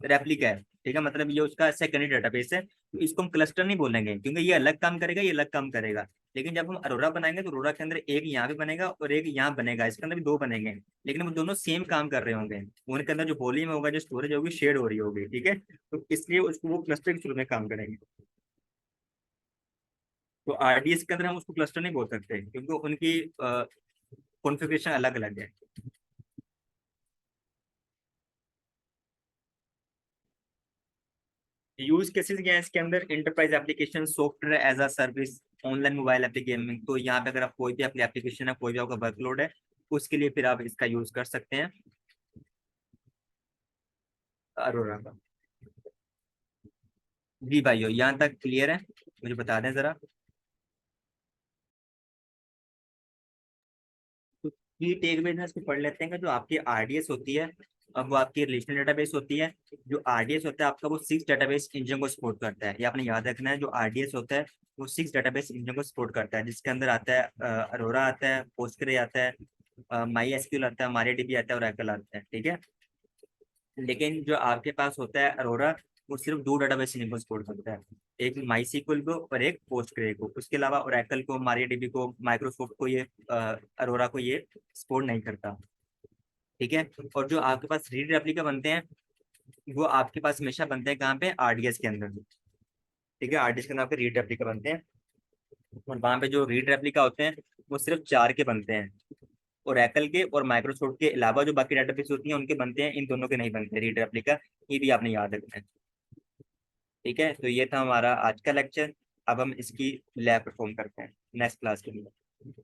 S1: रेप्लिका है, ठीक है। मतलब ये उसका सेकेंडरी डेटाबेस है, तो इसको हम क्लस्टर नहीं बोलेंगे क्योंकि ये अलग काम करेगा, ये अलग काम करेगा। लेकिन जब हम अरोरा बनाएंगे तो अरोरा के अंदर एक यहाँ पे बनेगा और एक यहाँ बनेगा, इसके अंदर भी दो बनेंगे, लेकिन वो दोनों सेम काम कर रहे होंगे, उनके अंदर जो वॉल्यूम होगा, जो स्टोरेज होगी, शेयर हो रही होगी, ठीक है। तो इसलिए उसको वो क्लस्टर के शुरू में काम करेंगे। तो आरडीएस के अंदर हम उसको क्लस्टर नहीं बोल सकते क्योंकि उनकी कॉन्फ़िगरेशन अलग अलग है। यूज केसेस क्या है इसके अंदर, enterprise application, software as a service, online mobile application. तो यहाँ पे अगर आप कोई भी अपनी एप्लीकेशन है, कोई भी आपका वर्कलोड है, उसके लिए फिर आप इसका यूज कर सकते हैं अरोरा का। जी भाइयों, यहाँ तक क्लियर है? मुझे बता दें जरा। तो ये टेक अवे इसको पढ़ लेते हैं कि जो आपकी आरडीएस होती है, अब वो आपकी रिलेशनल डेटाबेस होती है। जो आरडीएस होता है आपका, वो 6 डेटाबेस इंजन को सपोर्ट करता है। ये आपने याद रखना है, जो आरडीएस होता है वो 6 डेटाबेस इंजन को सपोर्ट करता है, जिसके अंदर आता है अरोरा आता है, पोस्टग्रे आता है, माई एसक्यूएल आता है, मारीडीबी आता है, और ओरेकल आता है, ठीक है। लेकिन जो आपके पास होता है अरोरा, वो सिर्फ 2 डेटाबेस इंजन को सपोर्ट करता है, एक माई सीक्वल को और एक पोस्टग्रे को। उसके अलावा ओरेकल को, मारीडीबी को, माइक्रोसॉफ्ट को, ये अरोरा को ये सपोर्ट नहीं करता, ठीक है। और जो आपके पास रीड रेप्लिका बनते हैं, वो आपके पास हमेशा बनते हैं कहाँ पे, आरडीएस के अंदर, ठीक है। आरडीएस के अंदर आपके रीड रेप्लिका बनते हैं, और वहाँ पे जो रीड रेप्लिका होते हैं वो सिर्फ 4 के बनते हैं। और एप्पल के और माइक्रोसॉफ्ट के अलावा जो बाकी डेटाबेस होती हैं उनके बनते हैं, इन दोनों के नहीं बनते रीड रेप्लिका। ये भी आपने याद रखना है, ठीक है। तो ये था हमारा आज का लेक्चर। अब हम इसकी लैब परफॉर्म करते हैं नेक्स्ट क्लास के लिए।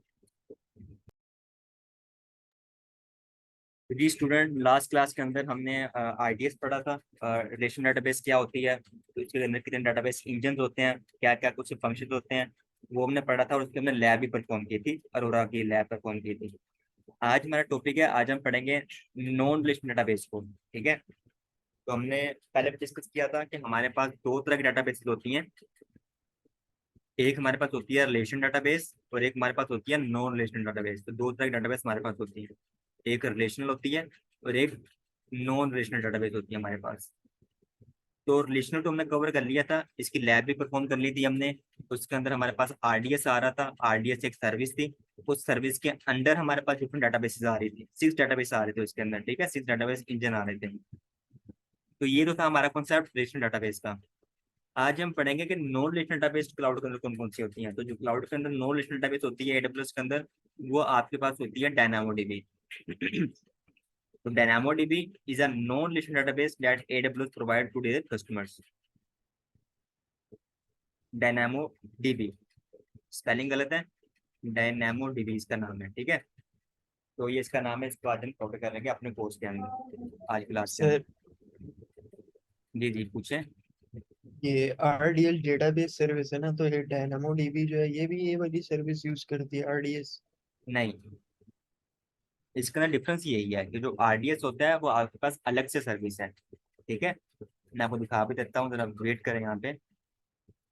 S1: जी स्टूडेंट, लास्ट क्लास के अंदर हमने आईडीएस पढ़ा था, रिलेशन डेटाबेस क्या होती है, तो इसके अंदर कितने डेटाबेस इंजन होते हैं, क्या क्या कुछ फंक्शन होते हैं, वो हमने पढ़ा था। और उसके हमने लैब भी परफॉर्म की थी, अरोरा की लैब परफॉर्म की थी। आज हमारा टॉपिक है, आज हम पढ़ेंगे नॉन रिलेशन डेटाबेस को, ठीक है। तो हमने पहले डिस्कस किया था कि हमारे पास 2 तरह की डेटाबेस होती हैं। एक हमारे पास होती है रिलेशन डेटाबेस, और एक हमारे पास होती है नॉन रिलेशन डेटाबेस। तो 2 तरह की डेटाबेस हमारे पास होती है, एक रिलेशनल होती है और एक नॉन रिलेशनल डेटाबेस होती है हमारे पास। तो रिलेशनल तो हमने कवर कर लिया था, इसकी लैब भी परफॉर्म कर ली थी हमने। उसके अंदर हमारे पास आरडीएस आ रहा था, आरडीएस एक सर्विस थी। उस सर्विस के अंदर हमारे पास डिफरेंट डाटाबेसेस आ रही थी, 6 डाटाबेस आ रहे थे उसके अंदर, ठीक है, 6 डाटाबेस इंजन आ रहे थे। तो ये तो था हमारा कॉन्सेप्ट रिलेशनल डाटाबेस का। आज हम पढ़ेंगे कि नॉन रिलेशनल डाटाबेस क्लाउड के अंदर कौन कौन सी होती हैं। तो जो क्लाउड के अंदर नॉन रिलेशनल डाटाबेस होती है एडब्ल्यूएस के अंदर, वो आपके पास होती है डायनामोडीबी। तो DynamoDB is a non-relational database that AWS provide to their customers. DynamoDB spelling गलत है, DynamoDB इसका नाम है, ठीक है। तो ये इसका नाम है, इसको आज हम कवर करेंगे अपने कोर्स के अंदर, आज क्लास के
S3: सर,
S1: अंदर। जी जी पूछें।
S3: ये आरडीएल डेटाबेस सर्विस है ना, तो ये डायनामो डीबी जो है ये भी ये वाली सर्विस यूज करती है आरडीएस?
S1: नहीं, इसका ना डिफरेंस यही है कि जो आरडीएस होता है वो आपके पास अलग से सर्विस है, ठीक है। मैं आपको दिखा भी देता हूँ, जरा वेट करें यहाँ पे।